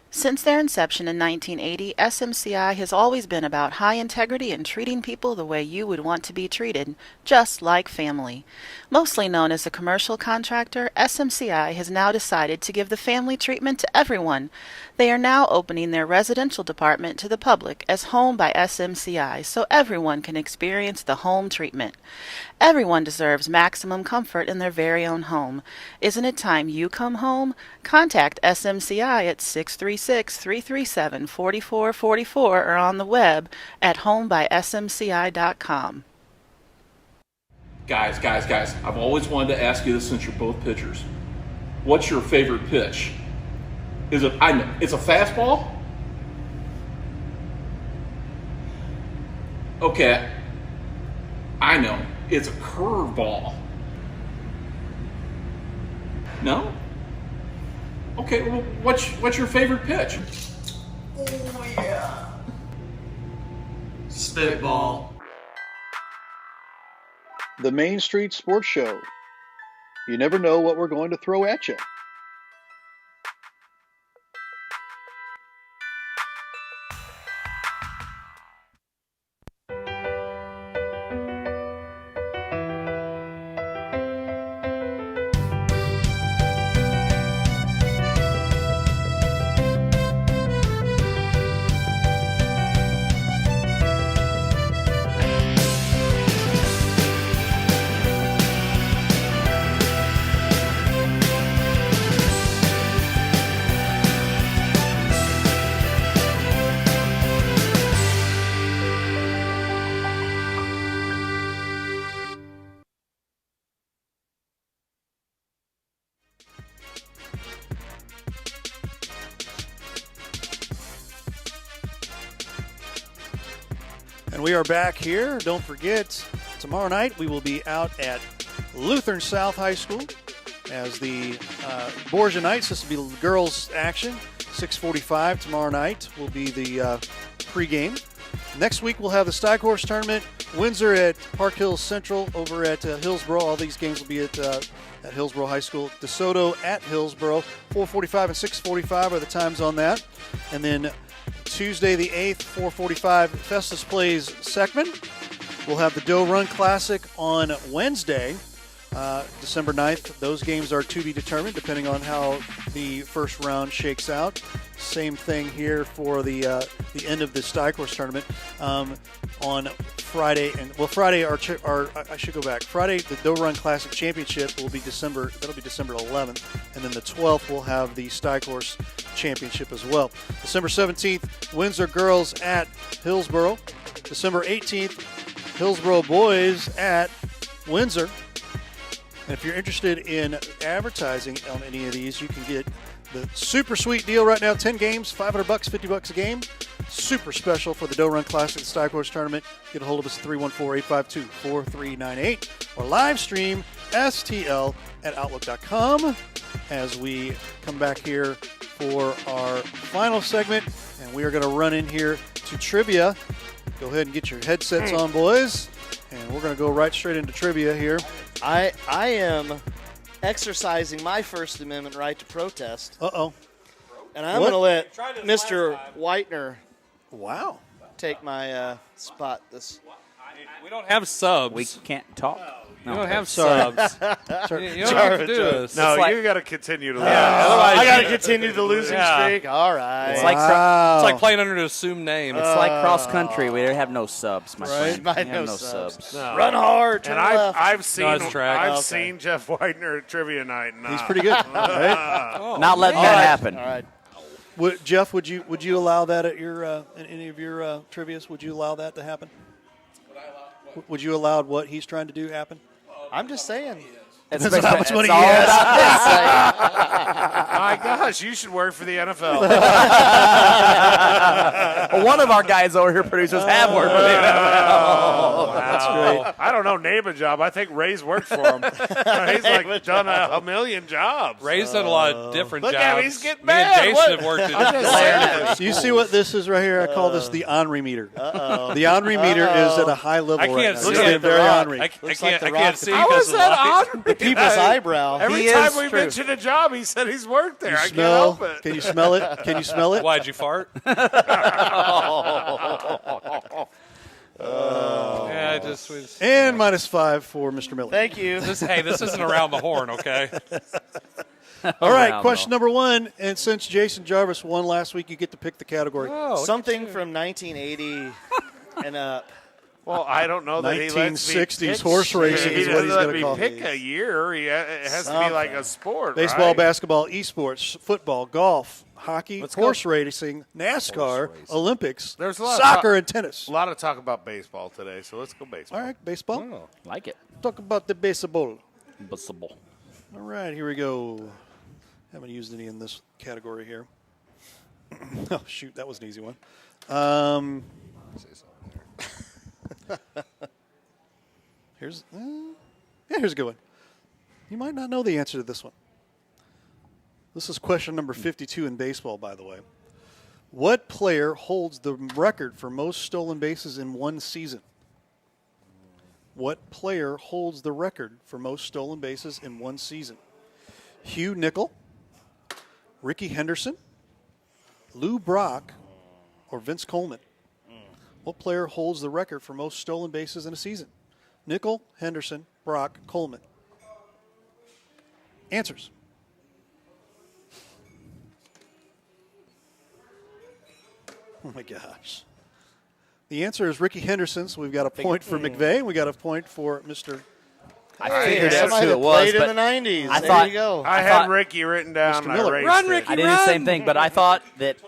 Since their inception in 1980, SMCI has always been about high integrity and treating people the way you would want to be treated, just like family. Mostly known as a commercial contractor, SMCI has now decided to give the family treatment to everyone. They are now opening their residential department to the public as Home by SMCI so everyone can experience the home treatment. Everyone deserves maximum comfort in their very own home. Isn't it time you come home? Contact SMCI at 636-337-4444 or on the web at homebysmci.com. Guys, I've always wanted to ask you this since you're both pitchers. What's your favorite pitch? It's a fastball? Okay, I know. It's a curveball. No? Okay, well, what's your favorite pitch? Oh, yeah. Spitball. The Main Street Sports Show. You never know what we're going to throw at you. And we are back here. Don't forget, tomorrow night we will be out at Lutheran South High School as the Borgia Knights. This will be girls' action. 6:45 tomorrow night will be the pregame. Next week we'll have the Steig Horse Tournament. Windsor at Park Hills Central, over at Hillsboro. All these games will be at Hillsboro High School. DeSoto at Hillsboro. 4:45 and 6:45 are the times on that. And then Tuesday the 8th, 4:45, Festus plays Seckman. We'll have the Doe Run Classic on Wednesday, December 9th. Those games are to be determined depending on how the first round shakes out. Same thing here for the end of the Steig Horse Tournament on Friday. Friday I should go back. Friday, the Doe Run Classic Championship will be December 11th, and then the 12th we'll have the Steig Horse Championship as well. December 17th, Windsor girls at Hillsboro. December 18th, Hillsboro boys at Windsor. And if you're interested in advertising on any of these, you can get the super sweet deal right now. 10 games, $500, $50 a game. Super special for the Doe Run Classic Style Course Tournament. Get a hold of us at 314-852-4398 or live stream stl@outlook.com as we come back here for our final segment. And we are going to run in here to trivia. Go ahead and get your headsets on, boys. And we're going to go right straight into trivia here. I am exercising my First Amendment right to protest. Uh-oh. And I'm going to let Mr. Whitener take my spot. We don't have subs. We can't talk. We don't have subs. You don't have to do this. No, It's like- you got to continue to lose. I got to continue the losing streak. All right. It's like It's like playing under an assumed name. it's like cross country. We have no subs, my friend. Might We have no no subs. subs. No. Run hard. Turn And left. I've seen it's track. I've Okay. seen Jeff Widener at trivia night. And, He's pretty good. Right? Not letting that happen. All right. Jeff, would you allow that at your in any of your trivias? Would you allow that to happen? Would you allow what he's trying to do happen? I'm just saying. It's That's how much money he all has. about this. my gosh, you should work for the NFL. Well, one of our guys over here, producers, have worked with him. That's great. I don't know, name a job. I think Ray's worked for him. He's like done a million jobs. Ray's done a lot of different Look jobs. at him, he's getting Me and mad. Jason What? have worked Do you see what this is right here? I call this the Henri meter. The Henri meter is at a high level I right can't now. see It's it. getting very Henri. I Looks can't, like the I can't Rock. see How because is of the that light. on? The people's eyebrow. Every He time is we true. mention a job, he said he's worked there. I can't Smell? help it. Can you smell it? Can you smell it? Why'd you fart? Yeah, I just was. And -5 for Mr. Miller. Thank you. This isn't around the horn, okay? All right, Around, question number 1. And since Jason Jarvis won last week, you get to pick the category. Something from 1980 and up. Well, I don't know that he lets me 1960s pick horse shit. racing He is what doesn't he's let going to me call pick it. a year. It has to be like a sport, Baseball, right? basketball, esports, football, golf, hockey, horse racing, NASCAR, Olympics, There's a lot soccer, of and tennis. A lot of talk about baseball today, so let's go baseball. All right, baseball. Like it. Talk about the baseball. Possible. All right, here we go. Haven't used any in this category here. Oh, shoot, that was an easy one. Here's a good one. You might not know the answer to this one. This is question number 52 in baseball, by the way. What player holds the record for most stolen bases in one season? What player holds the record for most stolen bases in one season? Hugh Nickel, Ricky Henderson, Lou Brock, or Vince Coleman? What player holds the record for most stolen bases in a season? Nickel, Henderson, Brock, Coleman. Answers. Oh, my gosh. The answer is Ricky Henderson, so we've got a point for McVeigh, and we got a point for Mr. I figured that's Somebody who that it was, played in but the 90s. I there thought- you go. I had thought- Ricky written down. Mr. And Miller. I raced Run, it. Ricky. I did the same thing, but I thought that it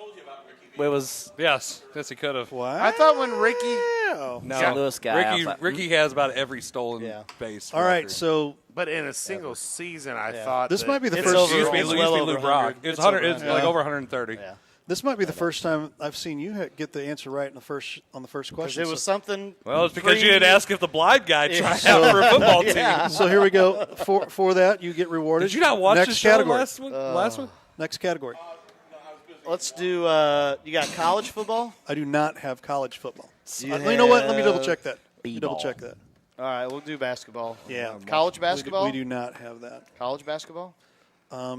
was Yes, he could have. What? I thought when Ricky. Wow. No, St. Louis guy. I was like, Ricky has about every stolen Yeah. base. All right, record. so But in a single season, I thought this that- might be the It's first. over. Used to be It's Lou well over Brock. 100. It's It's 100. over It's 100. like over 130. Yeah. This might be the first time I've seen you get the answer right on the first question. It was something. Well, it's because you had asked if the blind guy tried So- out for a football team. So here we go. For that, you get rewarded. Did you not watch Next the show category. last one? Next category. Let's do. You got college football. I do not have college football. You You know what? Let me have double check that. B-ball. Double check that. All right, we'll do basketball. Yeah. College basketball. We do not have that. College basketball. I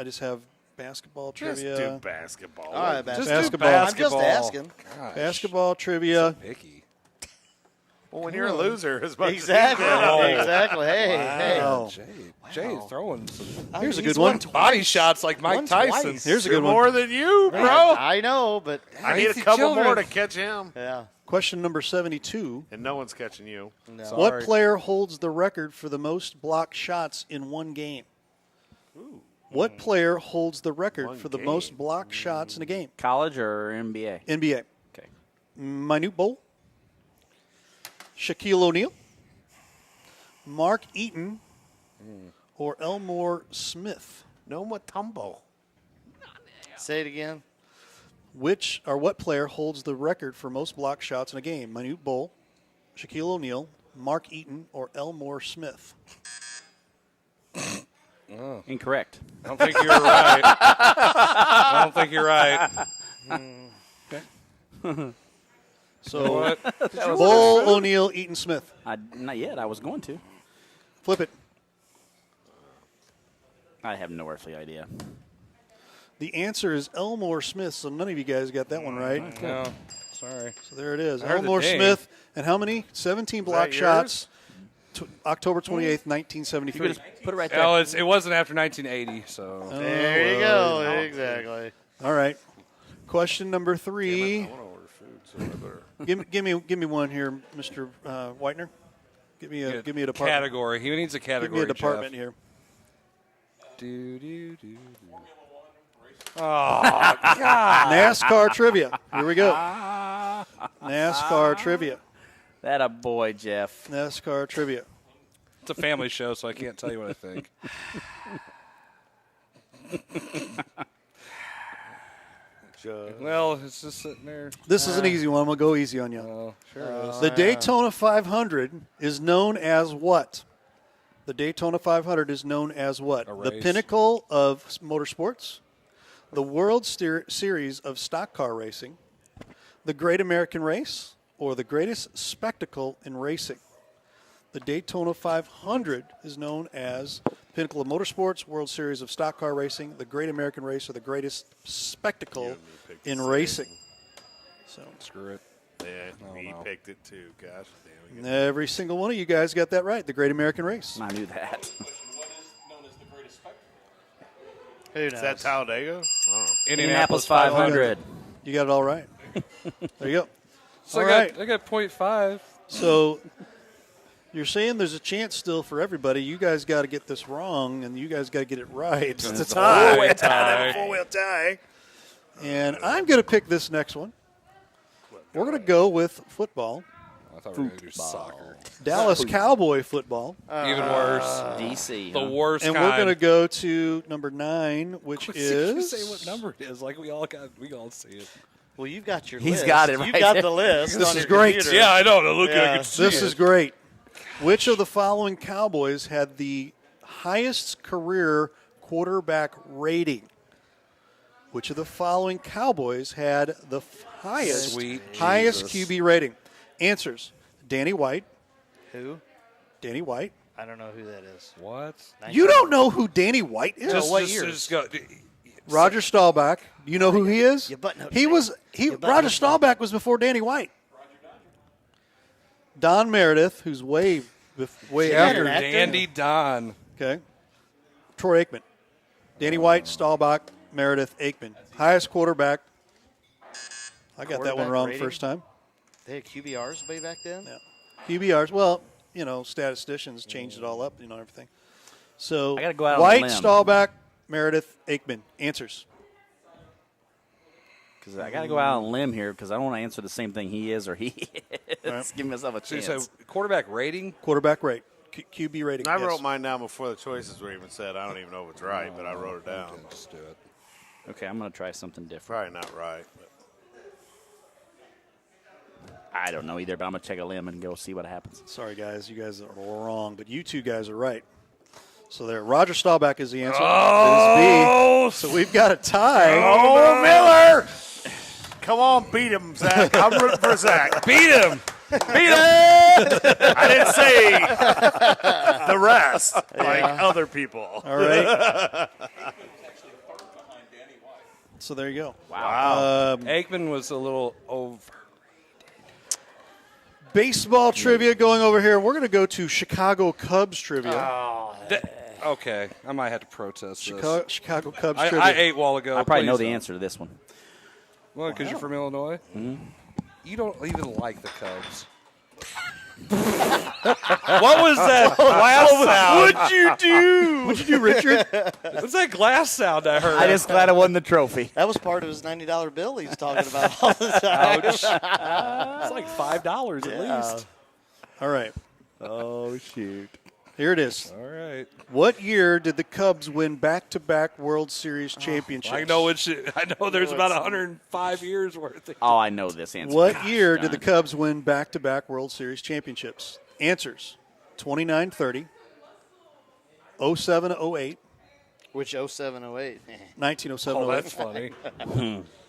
just have basketball Just trivia. do basketball. All right, Just Basketball. do I'm just basketball. asking. Basketball trivia. Picky. Well, when you're a loser, as much Exactly. as Exactly. Hey, Wow. Jay's throwing some Here's a he's good one. won body shots like Mike Once, Tyson. twice. Here's a you're good one. more than you, bro. I know, but I need a Lazy couple children. more to catch him, yeah. Question number 72. and no one's catching you. No. What player holds the record for the most blocked shots in one game? What player holds the record for the most blocked shots in a game? college or NBA? NBA. Okay. Minute Bowl, Shaquille O'Neal, Mark Eaton, or Elmore Smith? Noma Tumbo. Say it again. What player holds the record for most block shots in a game? Manute Bol, Shaquille O'Neal, Mark Eaton, or Elmore Smith? Incorrect. I don't think you're right. I don't think you're right. Okay. So, Bol, O'Neal, Eaton, Smith. Not yet. I was going to. Flip it. I have no earthly idea. The answer is Elmore Smith, so none of you guys got that one right. No, sorry. So there it is. I heard the Elmore name. Smith, and how many? 17 block that shots. October 28th, 1973. You could just put it right there. Oh, it wasn't after 1980, so. There you go. Exactly. All right. Question number 3. I want to order food, so I better. Give me one here, Mr. Whitener. Give me a department. Category. He needs a category. Give me a department Jeff. here. Do. Oh, God. NASCAR trivia. Here we go. NASCAR trivia. That a boy, Jeff. NASCAR trivia. It's a family show, so I can't tell you what I think. Well, it's just sitting there. This is an easy one. I'm going to go easy on you. Oh, sure is. The Daytona 500 is known as what? The Daytona 500 is known as what? A The race. pinnacle of motorsports, the World Series of stock car racing, the Great American Race, or the greatest spectacle in racing. The Daytona 500 is known as pinnacle of motorsports, World Series of stock car racing, the Great American Race, or the greatest spectacle in racing. So Screw it. Yeah, he picked it too. Gosh damn it. every single one of you guys got that right. The Great American Race. I knew that. Who knows? Is that Talladega? I don't know. Indianapolis 500. You got it all right. There you go. So All I right. got 0.5. So you're saying there's a chance still for everybody. You guys got to get this wrong, and you guys got to get it right. It's a tie. Four-way tie. And I'm going to pick this next one. We're going to go with football. I thought we were going to do soccer. Dallas Cowboy football. Even worse. DC. The worst And kind. we're going to go to number 9, which You is say what number it is. Like we all see it. Well, you've got your He's list. got it You've right got there. the list. This on is your great. computer. Yeah, I know. Now look, Yeah. I can see This it. is great. Which of the following Cowboys had the highest career quarterback rating? Which of the following Cowboys had the highest Sweet highest Jesus. QB rating? Answers: Danny White. Who? Danny White. I don't know who that is. What? You don't know who Danny White is? Just go. Roger Staubach. Do you know who he is? You button-up He me. was Roger Staubach was before Danny White. Don Meredith, who's way after. Dandy Don. Okay. Troy Aikman. Danny White, Staubach, Meredith, Aikman. Highest quarterback. I got that one Quarterback wrong rating? first time. They had QBRs way back then? Yeah. QBRs. Well, statisticians changed it all up, everything. So I gotta go out on a White, limb. Staubach, Meredith, Aikman. Answers. Because I got to go out on a limb here because I don't want to answer the same thing he is or he is. Right. Give myself a chance. So quarterback rating? Quarterback rate. QB rating. I yes. wrote mine down before the choices were even said. I don't even know if it's right, but I wrote it down. Just do it. Okay, I'm going to try something different. Probably not right. But I don't know either, but I'm going to take a limb and go see what happens. Sorry, guys. You guys are wrong, but you two guys are right. So there, Roger Staubach is the answer. Oh! It is B. So we've got a tie. Oh, Miller! Come on, beat him, Zach. I'm rooting for Zach. Beat him! Beat him! I didn't say the rest, like other people. All right. So there you go. Wow. Aikman was a little over. Baseball trivia going over here. We're going to go to Chicago Cubs trivia. Okay, I might have to protest Chicago Cubs this. trivia. I ate a while ago. I probably Please know the don't. answer to this one. Well, because you're from Illinois? Mm-hmm. You don't even like the Cubs. What was that glass sound? What'd you do? What'd you do, Richard? What's that glass sound I heard? I just glad I won the trophy. That was part of his $90 bill he's talking about all the time. Ouch. It's like $5 at least. All right. Oh, shoot. Here it is. All right. What year did the Cubs win back-to-back World Series championships? I know there's about 105 years worth. Oh, I know this answer. What Gosh, year did the John. Cubs win back-to-back World Series championships? Answers: 29-30, 07-08, Which 07-08? 1907-08, Oh, that's funny.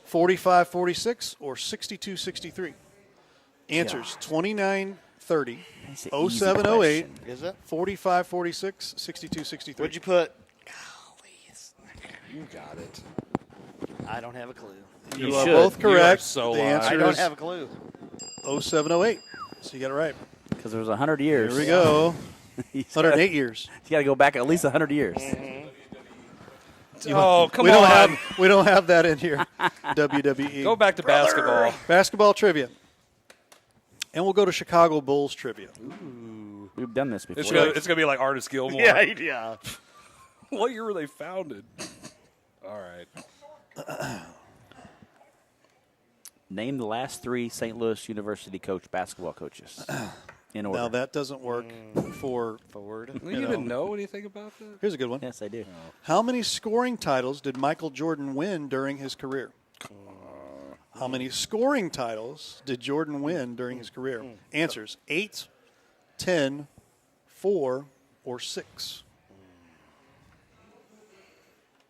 45-46, or 62-63? Answers: 29-30, That's an easy 07-08, question. Is it? 45-46, 62-63. What'd you put? You got it. I don't have a clue. You You are should. both You are correct. so the lying. answer I don't is have a clue. 07-08. So you got it right. Because there was 100 years. Here we go. You 108 years. got to go back at least 100 years. Oh, come we on. don't have that in here. WWE. Go back to basketball. Basketball trivia. And we'll go to Chicago Bulls trivia. We've done this before. It's gonna be like Artist Gilmore. Yeah. What year were they founded? All right. Name the last 3 St. Louis University basketball coaches in order. Now that doesn't work for Forward. Do you even know anything about that? Here's a good one. Yes, I do. How many scoring titles did Michael Jordan win during his career? How many scoring titles did Jordan win during his career? Answers: 8, 10, 4, or 6.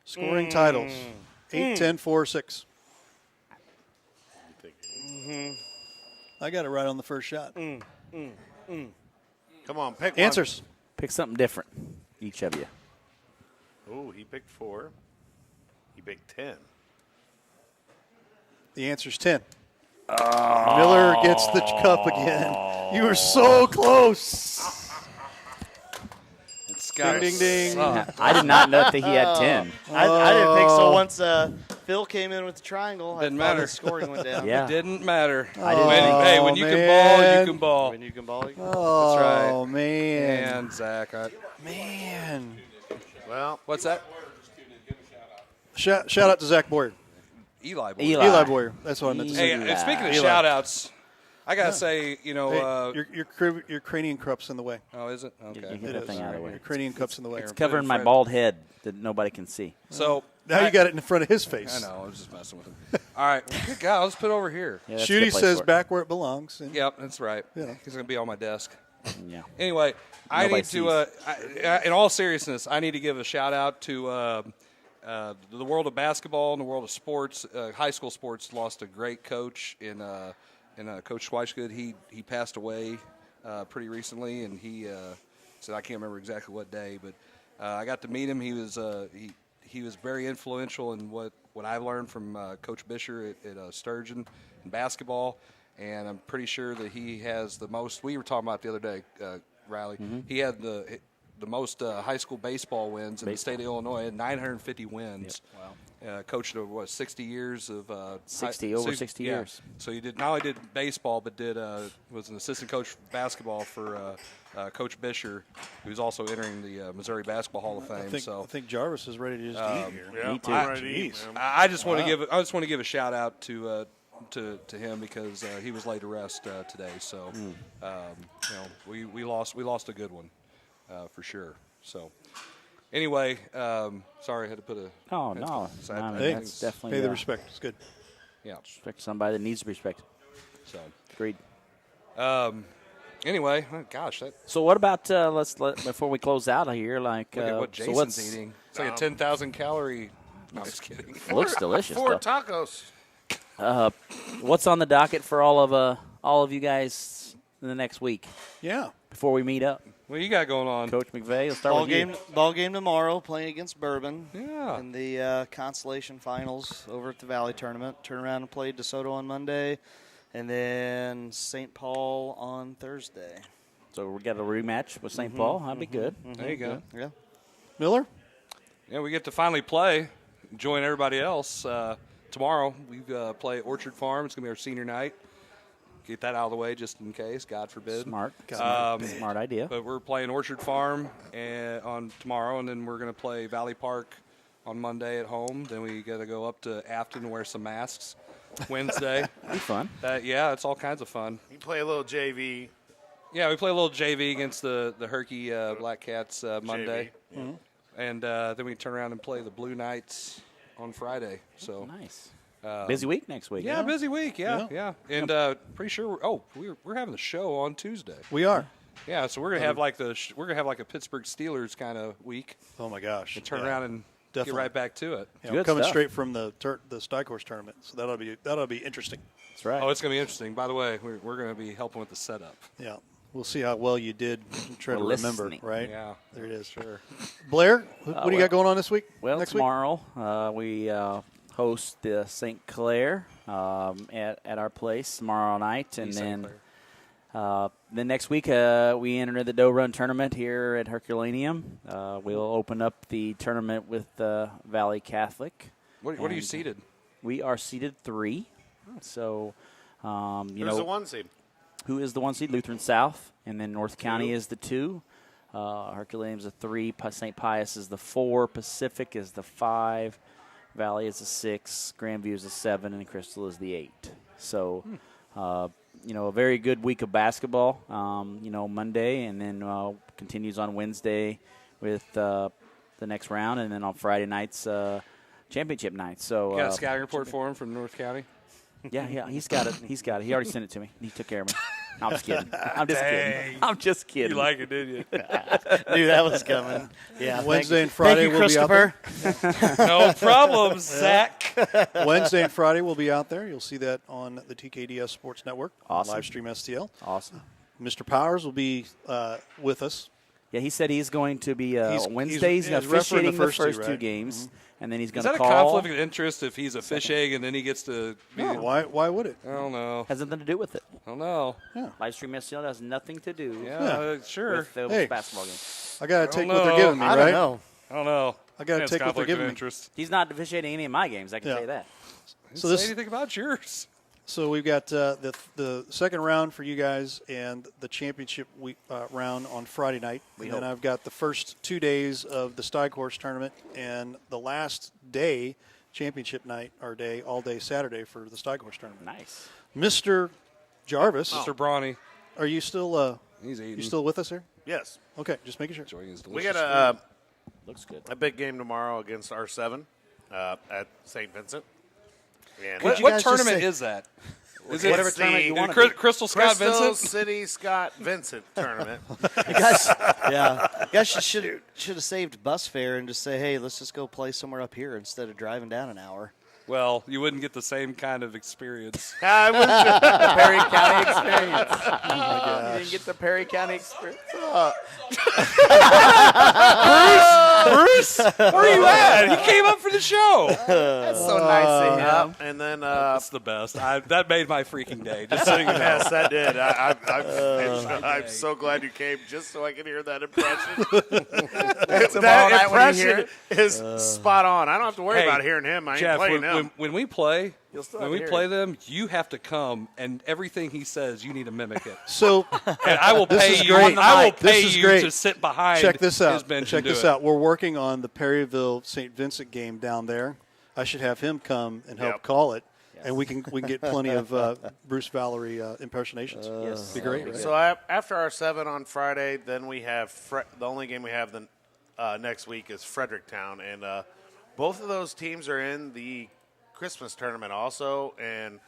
Scoring titles: 8, 10, 4, or 6. I got it right on the first shot. Come on, pick Answers. Pick something different, each of you. one. Oh, he picked 4. He picked 10. The answer's 10. Miller gets the cup again. You were so close. It's got Ding, ding, ding. I did not know that he had 10. I didn't think so. Once Phil came in with the triangle, Didn't I thought matter. the scoring went down. Yeah. Didn't matter. I didn't think Hey, when you can ball, you can ball. When you can ball, you can Oh, That's right. man. And Zach, Man. Well, what's that? Shout out to Zach Boyer. Eli. Boy. Eli Boyer. That's what I meant to say. Hey, and speaking of Eli. shout outs, I gotta say, Your cranium cup's in the way. Oh, is it? Okay. You get that thing out of the way. Your cranium cup's in the way. It's covering my bald head that nobody can see. So now you got it in front of his face. I know. I was just messing with him. All right. Good God. Let's put it over here. Yeah, that's a Shooty good place says for it. back where it belongs. And Yep, that's right. Yeah. He's gonna be on my desk. Yeah. Anyway, I Nobody need to. In all seriousness, I need to give a shout out to the world of basketball and the world of sports. High school sports lost a great coach in Coach Schweishgood. He passed away pretty recently, and he said I can't remember exactly what day, but I got to meet him. He was very influential in what I've learned from Coach Bisher at Sturgeon in basketball. And I'm pretty sure that he has the most. We were talking about the other day, Riley. He had the most high school baseball wins in the state of Illinois. Had 950 wins. Yep. Wow. Coached over 60 years of 60 yeah. years. So he did not only did baseball, but was an assistant coach for basketball for Coach Bisher, who's also entering the Missouri Basketball Hall of Fame. I think Jarvis is ready to just eat here. yeah, Me too. I'm ready to eat, man. I just want to give a shout out to him because he was laid to rest today. So we lost a good one for sure. So anyway, sorry I had to put a No. Hey, That's definitely pay the respect. It's good. yeah. respect somebody that needs to be respected. So Agreed. anyway, oh, gosh, that So what about before we close out here? Like, look at what so Jason's what's eating. It's like a 10,000 calorie. No, I'm just kidding. it looks delicious. 4 Though. tacos. What's on the docket for all of you guys in the next week Yeah. before we meet up? What you got going on? Coach McVeigh, let's start with you. Ball game tomorrow, playing against Bourbon. Yeah. In the consolation finals over at the Valley Tournament. Turn around and play DeSoto on Monday, and then St. Paul on Thursday. So we got a rematch with St. Paul. That'd be good. There you go. Yeah. Miller? Yeah, we get to finally play, join everybody else. Tomorrow we play Orchard Farm. It's going to be our senior night. Get that out of the way just in case, God forbid. Smart idea. But we're playing Orchard Farm on tomorrow, and then we're going to play Valley Park on Monday at home. Then we got to go up to Afton and wear some masks Wednesday. Be fun. Yeah, it's all kinds of fun. You play a little JV. Yeah, we play a little JV against the Herky Black Cats Monday. JV. And then we turn around and play the Blue Knights on Friday. So Nice. Busy week next week. Yeah, busy week. Yeah. And pretty sure we're having the show on Tuesday. We are. Yeah, so we're gonna have like a Pittsburgh Steelers kind of week. Oh my gosh! And turn around and Definitely. get right back to it. Yeah, Good coming stuff. straight from the Steighorst tournament, so that'll be interesting. That's right. Oh, it's gonna be interesting. By the way, we're gonna be helping with the setup. Yeah, we'll see how well you did. Try to We're remember, listening. right? Yeah, there it is. Sure. Blair, what do you got going on this week? Well, next tomorrow we host the St. Clair at our place tomorrow night, and then next week we enter the Doe Run tournament here at Herculaneum. We'll open up the tournament with Valley Catholic. What are you seated? We are seated 3. So, Who's the 1 seed? Who is the 1 seed? Lutheran South, and then North County is the 2. Herculaneum is the 3. St. Pius is the 4. Pacific is the 5. Valley is the 6. Grandview is the 7, and Crystal is the 8. So, a very good week of basketball. Monday, and then continues on Wednesday with the next round, and then on Friday nights, championship night. So, You got a scouting report for him from North County? Yeah, he's got it. He already sent it to me. He took care of me. I'm just kidding. I'm just kidding. You like it, didn't you? Knew that was coming. Yeah. Wednesday and Friday we'll be out there. No problem, Zach. Wednesday and Friday we'll be out there. You'll see that on the TKDS Sports Network. Awesome. Live stream STL. Awesome. Mr. Powers will be with us. Yeah, he said he's going to be He's Wednesdays refereeing officiating the first two right? games, and then he's Is going that to a call. conflict of interest if he's a fish egg and then he gets to be No, why would it? I don't know. Has nothing to do with it. I don't know. Yeah. Live stream STL has nothing to do Sure. with the Hey. basketball game. I gotta take what know. they're giving me, I right? don't know. I don't know. I gotta It's take what they're conflict of giving me. interest. He's not officiating any of my games. I can Yeah. tell you that. So Didn't this say anything about yours. So we've got the second round for you guys and the championship week, round on Friday night. And then I've got the first 2 days of the Steighorst tournament and the last day, championship night, or day, all day Saturday for the Steighorst tournament. Nice. Mr. Jarvis, Mr. Brawny. are you still He's eating. you still with us here? Yes. Okay, just making sure. Enjoying his We delicious got Looks good. a big game tomorrow against R7 at St. Vincent. And food. you What guys just tournament say- is that? Is It's Whatever the tournament you want to be. Crystal Scott Crystal Vincent? City Scott Vincent tournament. You guys, you guys should have saved bus fare and just say, hey, let's just go play somewhere up here instead of driving down an hour. Well, you wouldn't get the same kind of experience. I was Perry County experience. You didn't get the Perry County experience. Bruce, where are you at? He came up for the show. That's so nice of him. and then That's the best. That made my freaking day. Just sitting there. yes, that did. I'm so glad you came just so I can hear that impression. Tomorrow night that when you hear impression is spot on. I don't have to worry Hey, about hearing him. I ain't Jeff, playing when him. we play, still when have we to hear play it. them, you have to come, and everything he says, you need to mimic it. So And I will This pay is you. great. I will This pay is you great. to sit behind. check this His out. bench Check and do this it. out. We're working on the Perryville St. Vincent game down there. I should have him come and help Yep. call it, and we can get plenty of Bruce Valerie impersonations. Yes. Be great. So after our 7 on Friday, then we have the only game we have next week is Fredericktown, and both of those teams are in the Christmas tournament also, and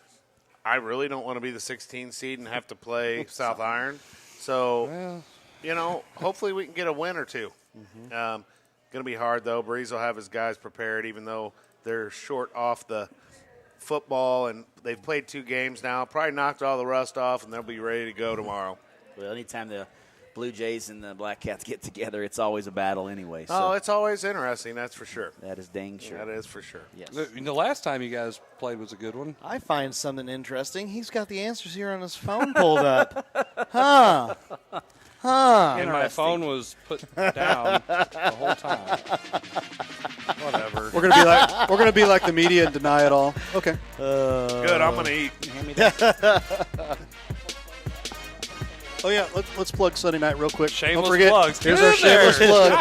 I really don't want to be the 16 seed and have to play South Iron. So, hopefully we can get a win or two. Going to be hard, though. Breeze will have his guys prepared, even though they're short off the football, and they've played 2 games now. Probably knocked all the rust off, and they'll be ready to go tomorrow. Well, anytime the Blue Jays and the Black Cats get together, it's always a battle anyway. So Oh, it's always interesting, that's for sure. that is dang sure. That is for sure. Yes. The last time you guys played was a good one. I find something interesting. He's got the answers here on his phone pulled up. Huh. And my phone was put down the whole time. Whatever. We're gonna be like the media and deny it all. Okay. Good, I'm going to eat. Hand me that. Oh yeah, let's plug Sunday night real quick. Shameless don't forget, plugs. Here's Get our in there. shameless plug.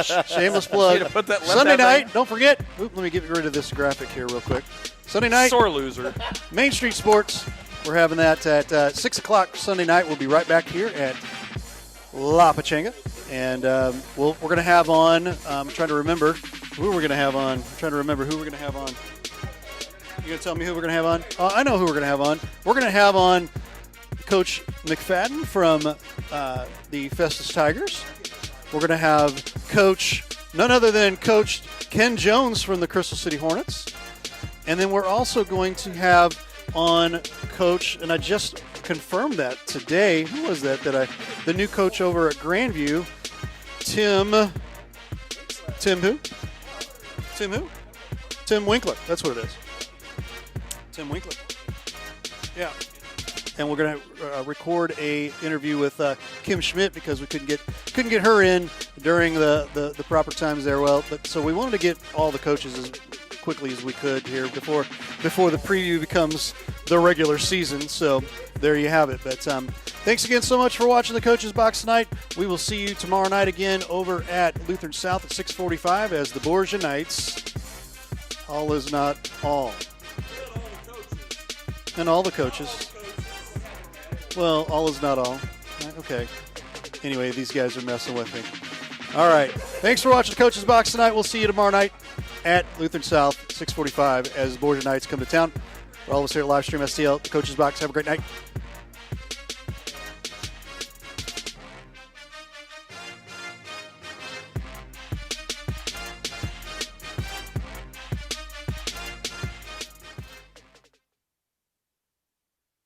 Gosh. Shameless plug. Need to put that- let Sunday that night. thing- Don't forget. Let me get rid of this graphic here real quick. Sunday night. Sore loser. Main Street Sports. We're having that at 6 o'clock Sunday night. We'll be right back here at La Pachanga. And we're going to have on, I'm trying to remember who we're going to have on. You going to tell me who we're going to have on? I know who we're going to have on. We're going to have on Coach McFadden from the Festus Tigers. We're going to have none other than Coach Ken Jones from the Crystal City Hornets. And then we're also going to have on Coach, and I just confirmed that today. Who was that? The new coach over at Grandview, Tim who? Tim Winkler. That's what it is. Tim Winkler. Yeah. And we're going to record a interview with Kim Schmidt because we couldn't get her in during the proper times there. So we wanted to get all the coaches as quickly as we could here before the preview becomes the regular season. So there you have it. But thanks again so much for watching the Coaches Box tonight. We will see you tomorrow night again over at Lutheran South at 6:45 as the Borgia Knights. All is not all. And all the coaches. Well, all is not all. Okay. Anyway, these guys are messing with me. All right. Thanks for watching the Coaches Box tonight. We'll see you tomorrow night at Lutheran South, 6:45, as the Borgia Knights come to town. For all of us here at Livestream STL, the Coaches Box, have a great night.